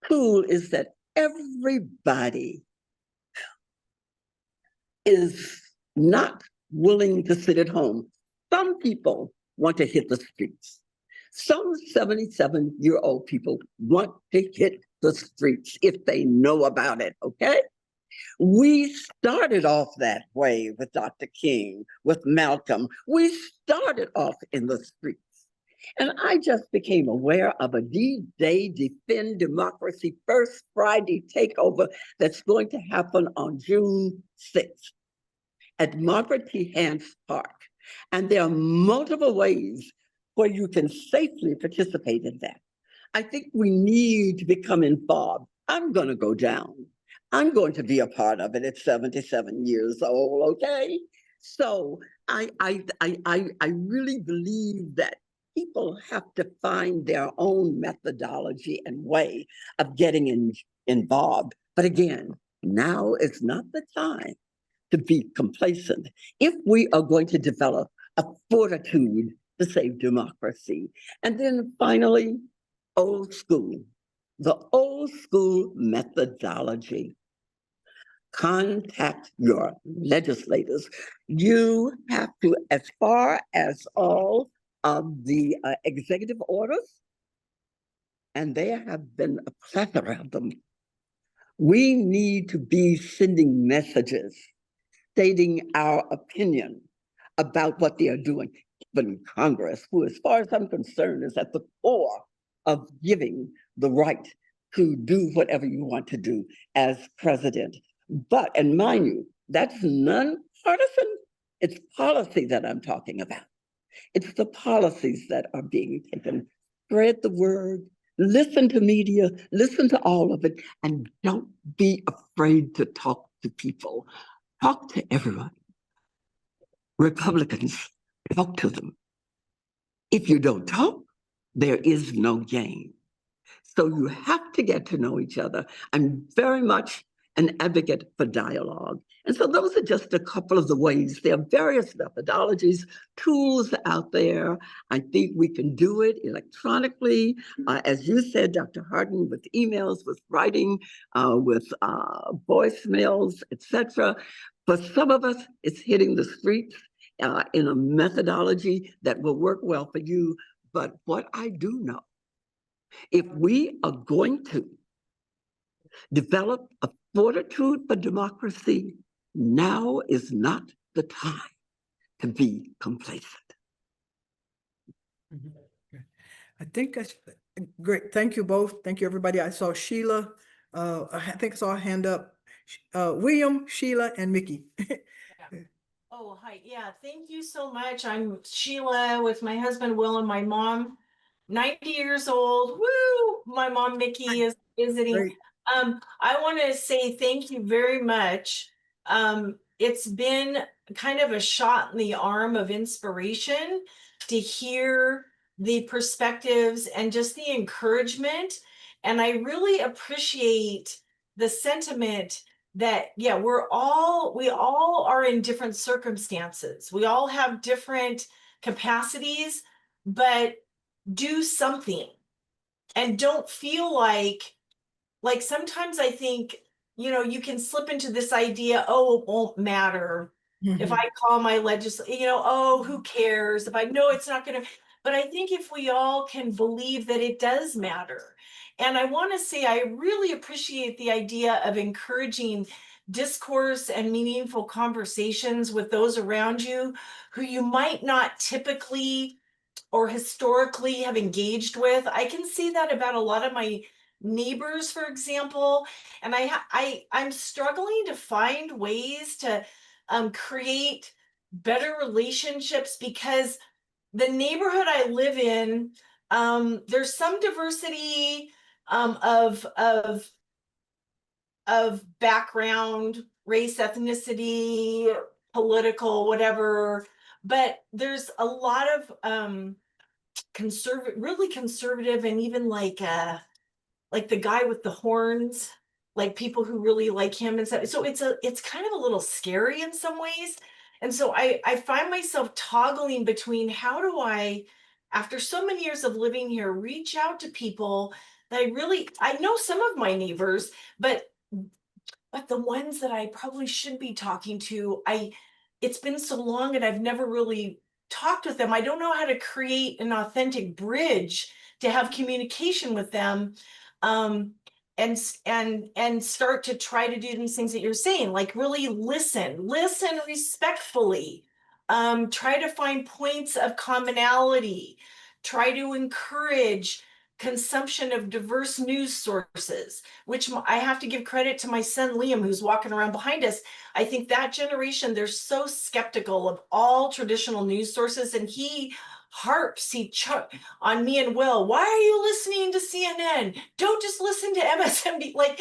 tool is that everybody is not willing to sit at home. Some people want to hit the streets. Some 77-year-old people want to hit the streets if they know about it, okay? We started off that way with Dr. King, with Malcolm. We started off in the streets. And I just became aware of a D-Day Defend Democracy First Friday takeover that's going to happen on June 6th at Margaret T. Hance Park. And there are multiple ways where you can safely participate in that. I think we need to become involved. I'm going to go down. I'm going to be a part of it at 77 years old, okay? So I really believe that people have to find their own methodology and way of getting involved. But again, now is not the time to be complacent if we are going to develop a fortitude to save democracy. And then finally, old school, the old school methodology. Contact your legislators. You have to, as far as all of the executive orders, and there have been a plethora of them, we need to be sending messages stating our opinion about what they are doing. Even Congress, who, as far as I'm concerned, is at the core of giving the right to do whatever you want to do as president. But, and mind you, that's nonpartisan. It's policy that I'm talking about. It's the policies that are being taken. Spread the word, listen to media, listen to all of it, and don't be afraid to talk to people. Talk to everyone. Republicans, talk to them. If you don't talk, there is no gain. So you have to get to know each other. I'm very much an advocate for dialogue. And so those are just a couple of the ways. There are various methodologies, tools out there. I think we can do it electronically. As you said, Dr. Hardin, with emails, with writing, with voicemails, etc. For some of us, it's hitting the streets in a methodology that will work well for you. But what I do know, if we are going to develop a fortitude for democracy, now is not the time to be complacent. I think that's great. Thank you both. Thank you, everybody. I saw Sheila. I think I saw a hand up. William, Sheila, and Mickey. Oh, hi. Yeah, thank you so much. I'm Sheila with my husband, Will, and my mom, 90 years old. Woo! My mom, Mickey, is visiting. Great. I want to say thank you very much. It's been kind of a shot in the arm of inspiration to hear the perspectives and just the encouragement. And I really appreciate the sentiment that, yeah, we all are in different circumstances. We all have different capacities, but do something and don't feel like sometimes I think, you can slip into this idea, oh, it won't matter if I call my legislator, oh, who cares if I know it's not going to, but I think if we all can believe that it does matter. And I want to say, I really appreciate the idea of encouraging discourse and meaningful conversations with those around you who you might not typically or historically have engaged with. I can see that about a lot of my neighbors, for example, and I'm struggling to find ways to create better relationships because the neighborhood I live in, there's some diversity of background, race, ethnicity, political, whatever, but there's a lot of really conservative and even like like the guy with the horns, like people who really like him and stuff. So it's kind of a little scary in some ways. And so I find myself toggling between how do I, after so many years of living here, reach out to people that I know some of my neighbors, but the ones that I probably should be talking to, it's been so long and I've never really talked with them. I don't know how to create an authentic bridge to have communication with them. And start to try to do these things that you're saying, like really listen respectfully, try to find points of commonality, try to encourage consumption of diverse news sources, which I have to give credit to my son Liam, who's walking around behind us. I think that generation, they're so skeptical of all traditional news sources, and he harps on me and Will. Why are you listening to CNN? Don't just listen to MSNBC. Like,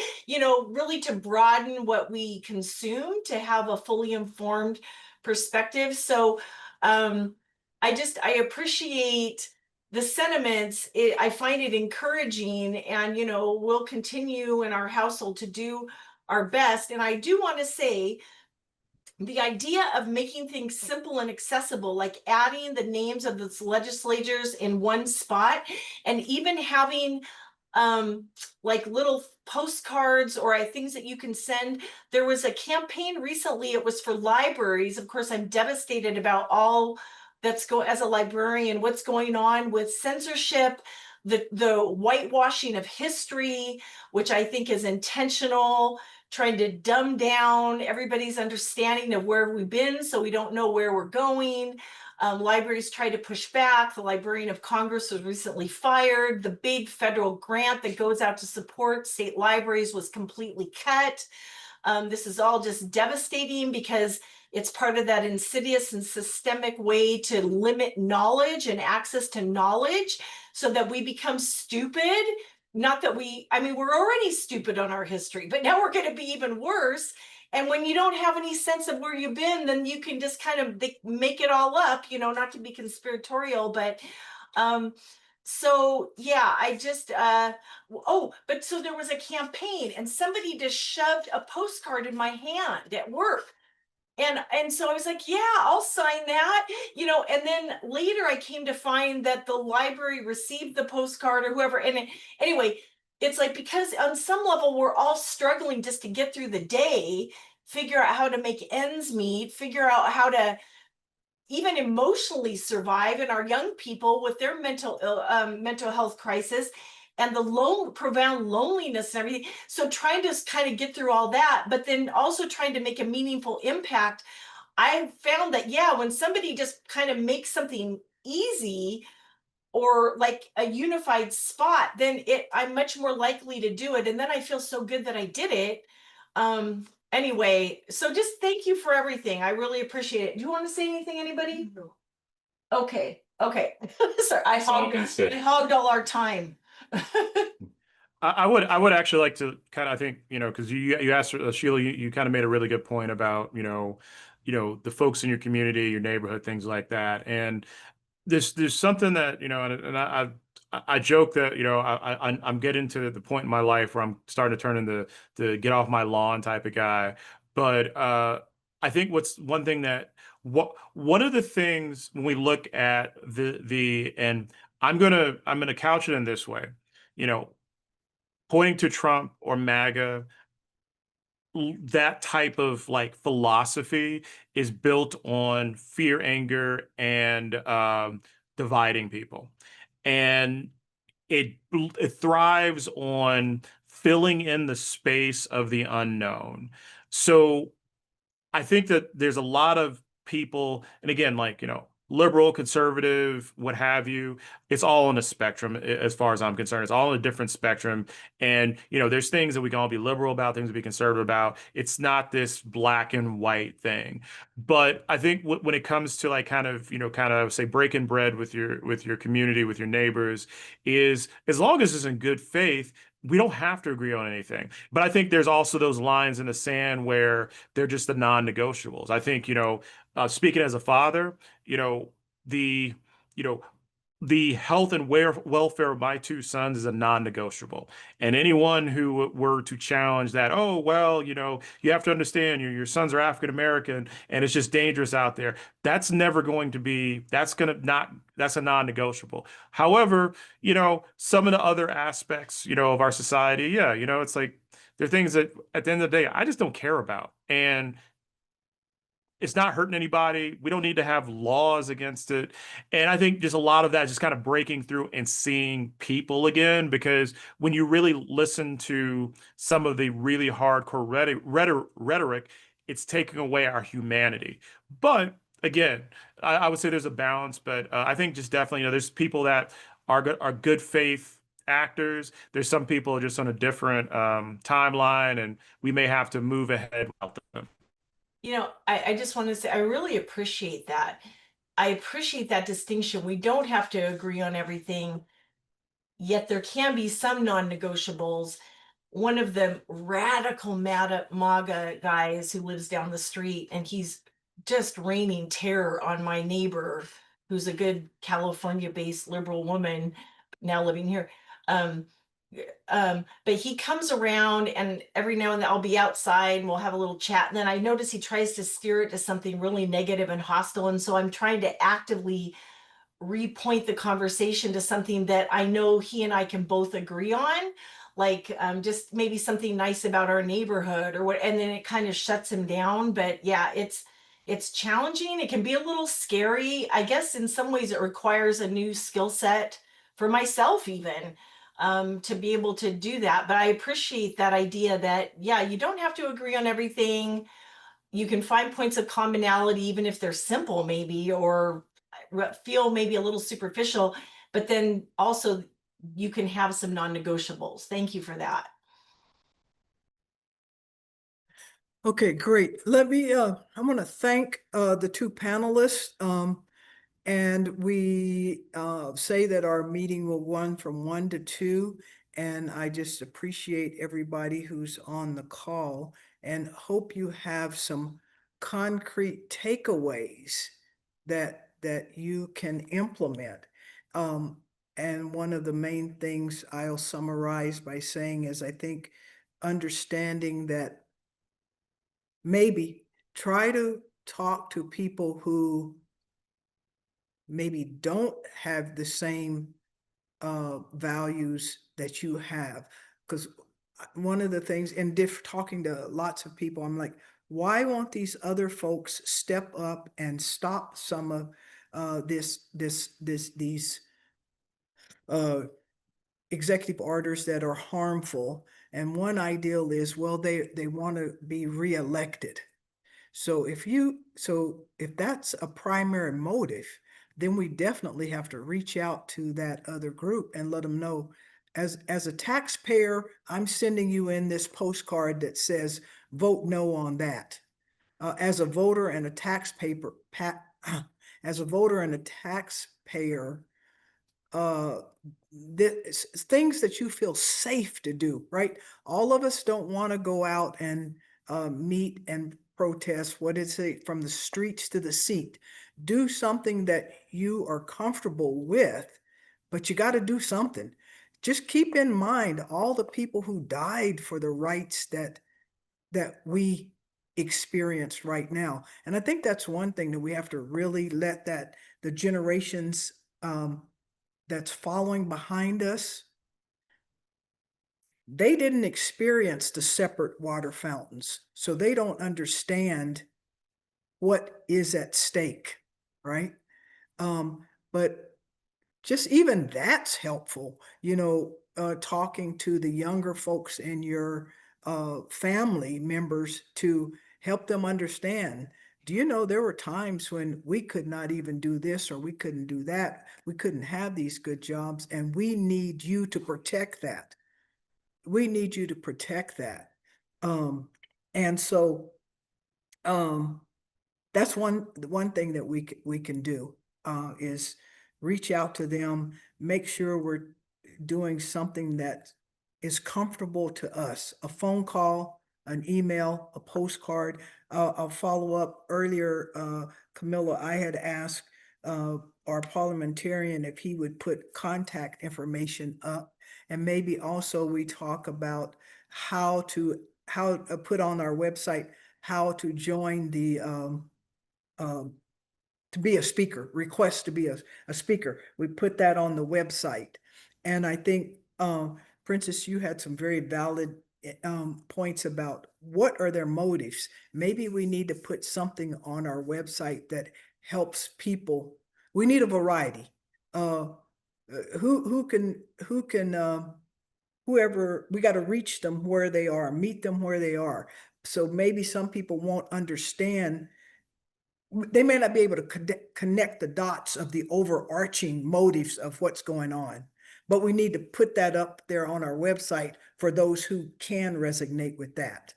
really to broaden what we consume, to have a fully informed perspective. So I appreciate the sentiments. I find it encouraging, and we'll continue in our household to do our best. And I do want to say, the idea of making things simple and accessible, like adding the names of the legislators in one spot, and even having like little postcards or things that you can send. There was a campaign recently, it was for libraries. Of course, I'm devastated about all as a librarian, what's going on with censorship, the whitewashing of history, which I think is intentional, trying to dumb down everybody's understanding of where we've been, so we don't know where we're going. Libraries try to push back. The Librarian of Congress was recently fired. The big federal grant that goes out to support state libraries was completely cut. This is all just devastating because it's part of that insidious and systemic way to limit knowledge and access to knowledge so that we become stupid. Not that we're already stupid on our history, but now we're going to be even worse. And when you don't have any sense of where you've been, then you can just kind of make it all up, not to be conspiratorial, but so yeah, but so there was a campaign and somebody just shoved a postcard in my hand at work. And so I was like, yeah, I'll sign that, and then later I came to find that the library received the postcard or whoever. And anyway, it's like, because on some level, we're all struggling just to get through the day, figure out how to make ends meet, figure out how to even emotionally survive, and our young people with their mental health crisis and the profound loneliness and everything. So trying to kind of get through all that, but then also trying to make a meaningful impact. I found that, yeah, when somebody just kind of makes something easy or like a unified spot, then I'm much more likely to do it. And then I feel so good that I did it. Anyway, so just thank you for everything. I really appreciate it. Do you want to say anything, anybody? No. Okay. Sorry, I hogged all our time. I would actually like to kind of, I think, because you asked Sheila, you kind of made a really good point about, the folks in your community, your neighborhood, things like that. And there's something that, and I joke that, I'm getting to the point in my life where I'm starting to turn into the get off my lawn type of guy. But I think one of the things when we look at and I'm gonna couch it in this way, pointing to Trump or MAGA, that type of like philosophy is built on fear, anger, and dividing people. And it thrives on filling in the space of the unknown. So I think that there's a lot of people, and again, like, liberal, conservative, what have you, it's all on a spectrum as far as I'm concerned. It's all on a different spectrum. And, there's things that we can all be liberal about, things to be conservative about. It's not this black and white thing. But I think when it comes to like kind of say breaking bread with your community, with your neighbors, is as long as it's in good faith, we don't have to agree on anything. But I think there's also those lines in the sand where they're just the non-negotiables. I think, speaking as a father, the the health and welfare of my two sons is a non-negotiable. And anyone who were to challenge that, oh, well, you know, you have to understand your sons are African American and it's just dangerous out there. That's never going to be, that's a non-negotiable. However, you know, some of the other aspects, you know, of our society, yeah, you know, it's like, there are things that at the end of the day, I just don't care about. And it's not hurting anybody. We don't need to have laws against it. And I think just a lot of that is just kind of breaking through and seeing people again, because when you really listen to some of the really hardcore rhetoric, it's taking away our humanity. But again, I would say there's a balance, but I think just definitely, you know, there's people that are good faith actors. There's some people just on a different timeline, and we may have to move ahead without them. You know, I just want to say, I really appreciate that. I appreciate that distinction. We don't have to agree on everything, yet there can be some non-negotiables. One of the radical MAGA guys who lives down the street, and he's just raining terror on my neighbor, who's a good California-based liberal woman now living here. But he comes around, and every now and then I'll be outside and we'll have a little chat. And then I notice he tries to steer it to something really negative and hostile. And so I'm trying to actively repoint the conversation to something that I know he and I can both agree on, like just maybe something nice about our neighborhood or what, and then it kind of shuts him down. But yeah, it's challenging. It can be a little scary. I guess in some ways it requires a new skill set for myself even, to be able to do that. But I appreciate that idea that, yeah, you don't have to agree on everything. You can find points of commonality, even if they're simple, maybe, or feel maybe a little superficial, but then also you can have some non-negotiables. Thank you for that. Okay, great. Let me, I want to thank the two panelists. And we say that our meeting will run from 1 to 2. And I just appreciate everybody who's on the call and hope you have some concrete takeaways that you can implement. And one of the main things I'll summarize by saying is I think understanding that maybe try to talk to people who maybe don't have the same values that you have. Because one of the things, in talking to lots of people, I'm like, why won't these other folks step up and stop some of these executive orders that are harmful? And one ideal is, well, they want to be reelected. So if that's a primary motive, then we definitely have to reach out to that other group and let them know, as a taxpayer, I'm sending you in this postcard that says, vote no on that. As a voter and a taxpayer, as a voter and a taxpayer, things that you feel safe to do, right? All of us don't want to go out and meet and protest, what is it, from the streets to the seat. Do something that you are comfortable with, but you got to do something. Just keep in mind all the people who died for the rights that we experience right now. And I think that's one thing that we have to really let the generations that's following behind us, they didn't experience the separate water fountains, so they don't understand what is at stake, right? But just even that's helpful, talking to the younger folks in your family members to help them understand. Do you know there were times when we could not even do this or we couldn't do that? We couldn't have these good jobs, and we need you to protect that. We need you to protect that. And so that's one thing that we can do is reach out to them, make sure we're doing something that is comfortable to us. A phone call, an email, a postcard. I'll follow up earlier, Camilla, I had asked our parliamentarian if he would put contact information up, and maybe also we talk about how to put on our website how to join the to be a speaker, request to be a speaker. We put that on the website. And I think, Princess, you had some very valid points about what are their motives. Maybe we need to put something on our website that helps people. We need a variety. Who can whoever, we got to reach them where they are, meet them where they are. So maybe some people won't understand, they may not be able to connect the dots of the overarching motives of what's going on, but we need to put that up there on our website for those who can resonate with that.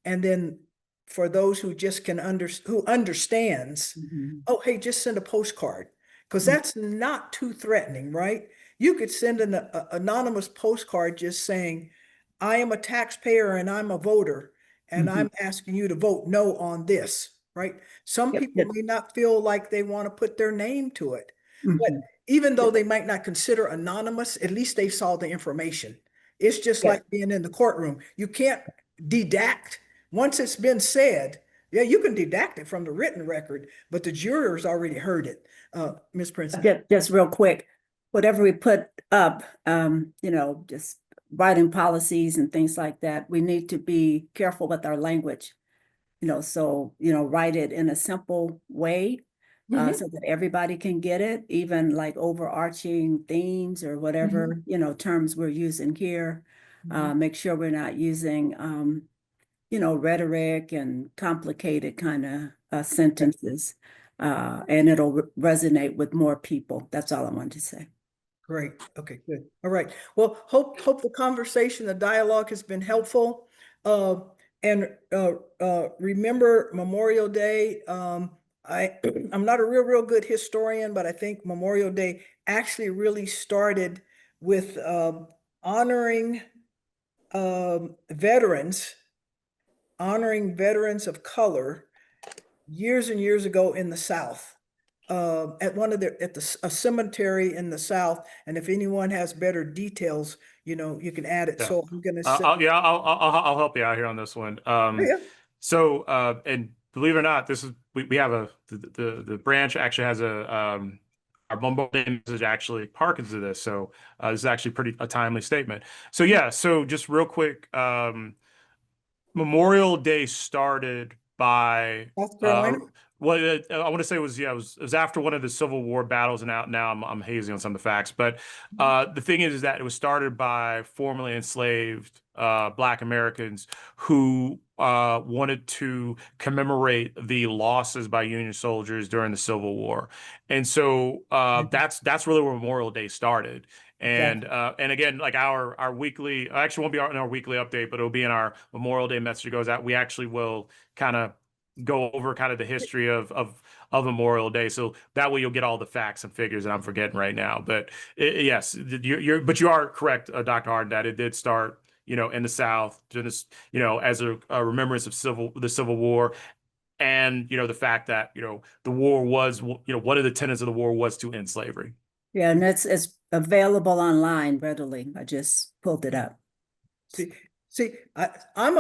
And then for those who just can who understands, oh, hey, just send a postcard, because that's not too threatening, right? You could send an anonymous postcard just saying, I am a taxpayer and I'm a voter, and I'm asking you to vote no on this, right? Some people may not feel like they want to put their name to it, but even though they might not consider anonymous, at least they saw the information. It's just like being in the courtroom. You can't dedact. Once it's been said, yeah, you can dedact it from the written record, but the jurors already heard it. Ms. Princess. Just real quick, whatever we put up, you know, just writing policies and things like that, we need to be careful with our language. You know, so, you know, write it in a simple way so that everybody can get it, even like overarching themes or whatever, you know, terms we're using here. Make sure we're not using, you know, rhetoric and complicated kind of sentences. And it'll resonate with more people. That's all I wanted to say. Great. Okay, good. All right. Well, hope the conversation, the dialogue has been helpful. And remember Memorial Day. I'm not a real good historian, but I think Memorial Day actually really started with honoring veterans of color years and years ago in the South. At a cemetery in the South, and if anyone has better details, you know, you can add it. Yeah. So I'm gonna say, I'll help you out here on this one. So and believe it or not, this is we have the branch actually has a our Memorial Day message actually harkens to this. So this is actually a timely statement. So yeah, so just real quick, Memorial Day started by South Carolina. what I want to say was, yeah, it was after one of the Civil War battles, and out now I'm hazy on some of the facts, but the thing is that it was started by formerly enslaved Black Americans who wanted to commemorate the losses by Union soldiers during the Civil War, and so that's really where Memorial Day started. And again, like our weekly, actually won't be in our weekly update, but it'll be in our Memorial Day message that goes out. We actually will kind of go over kind of the history of Memorial Day, so that way you'll get all the facts and figures that I'm forgetting right now. But yes, but you are correct, Dr. Hardin, that it did start, you know, in the South, just, you know, as a remembrance of the Civil War, and you know the fact that, you know, the war was, you know, one of the tenets of the war was to end slavery. Yeah, and it's available online readily. I just pulled it up. See, I'm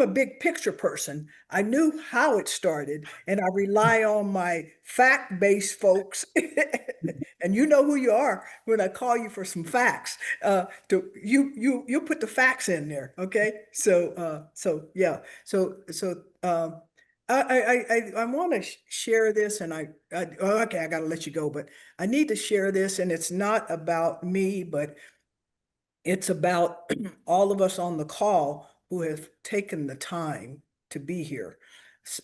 a big picture person. I knew how it started, and I rely on my fact-based folks. And you know who you are when I call you for some facts. You put the facts in there, okay? So yeah. I want to share this, and okay, I got to let you go, but I need to share this, and it's not about me, but it's about all of us on the call who have taken the time to be here.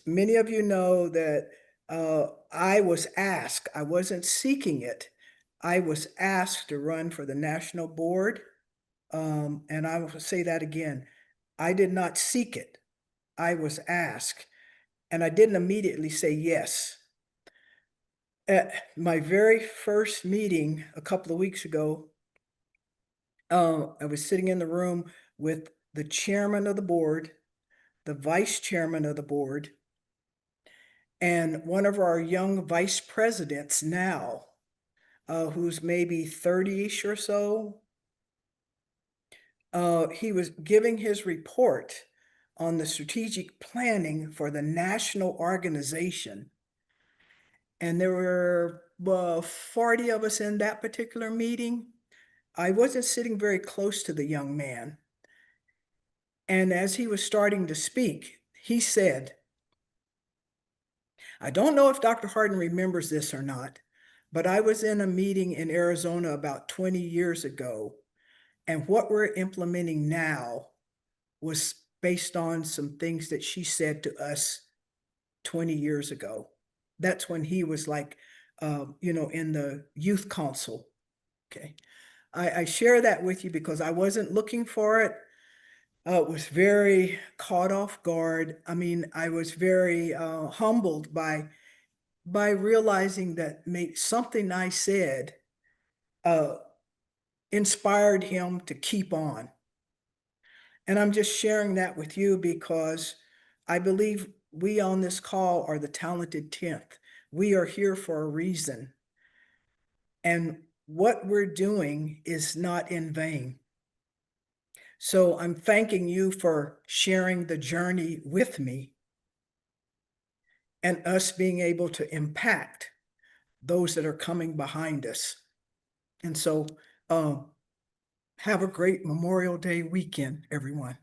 Many of you know that I was asked, I wasn't seeking it. I was asked to run for the national board. And I will say that again. I did not seek it. I was asked, and I didn't immediately say yes. At my very first meeting a couple of weeks ago, I was sitting in the room with the chairman of the board, the vice chairman of the board, and one of our young vice presidents now, who's maybe 30-ish or so. He was giving his report on the strategic planning for the national organization. And there were 40 of us in that particular meeting. I wasn't sitting very close to the young man. And as he was starting to speak, he said, I don't know if Dr. Hardin remembers this or not, but I was in a meeting in Arizona about 20 years ago, and what we're implementing now was based on some things that she said to us 20 years ago. That's when he was like, in the youth council. Okay. I share that with you because I wasn't looking for it. Was very caught off guard. I mean, I was very humbled by realizing that something I said inspired him to keep on. And I'm just sharing that with you because I believe we on this call are the talented 10th. We are here for a reason. And what we're doing is not in vain. So I'm thanking you for sharing the journey with me and us being able to impact those that are coming behind us. And so have a great Memorial Day weekend, everyone.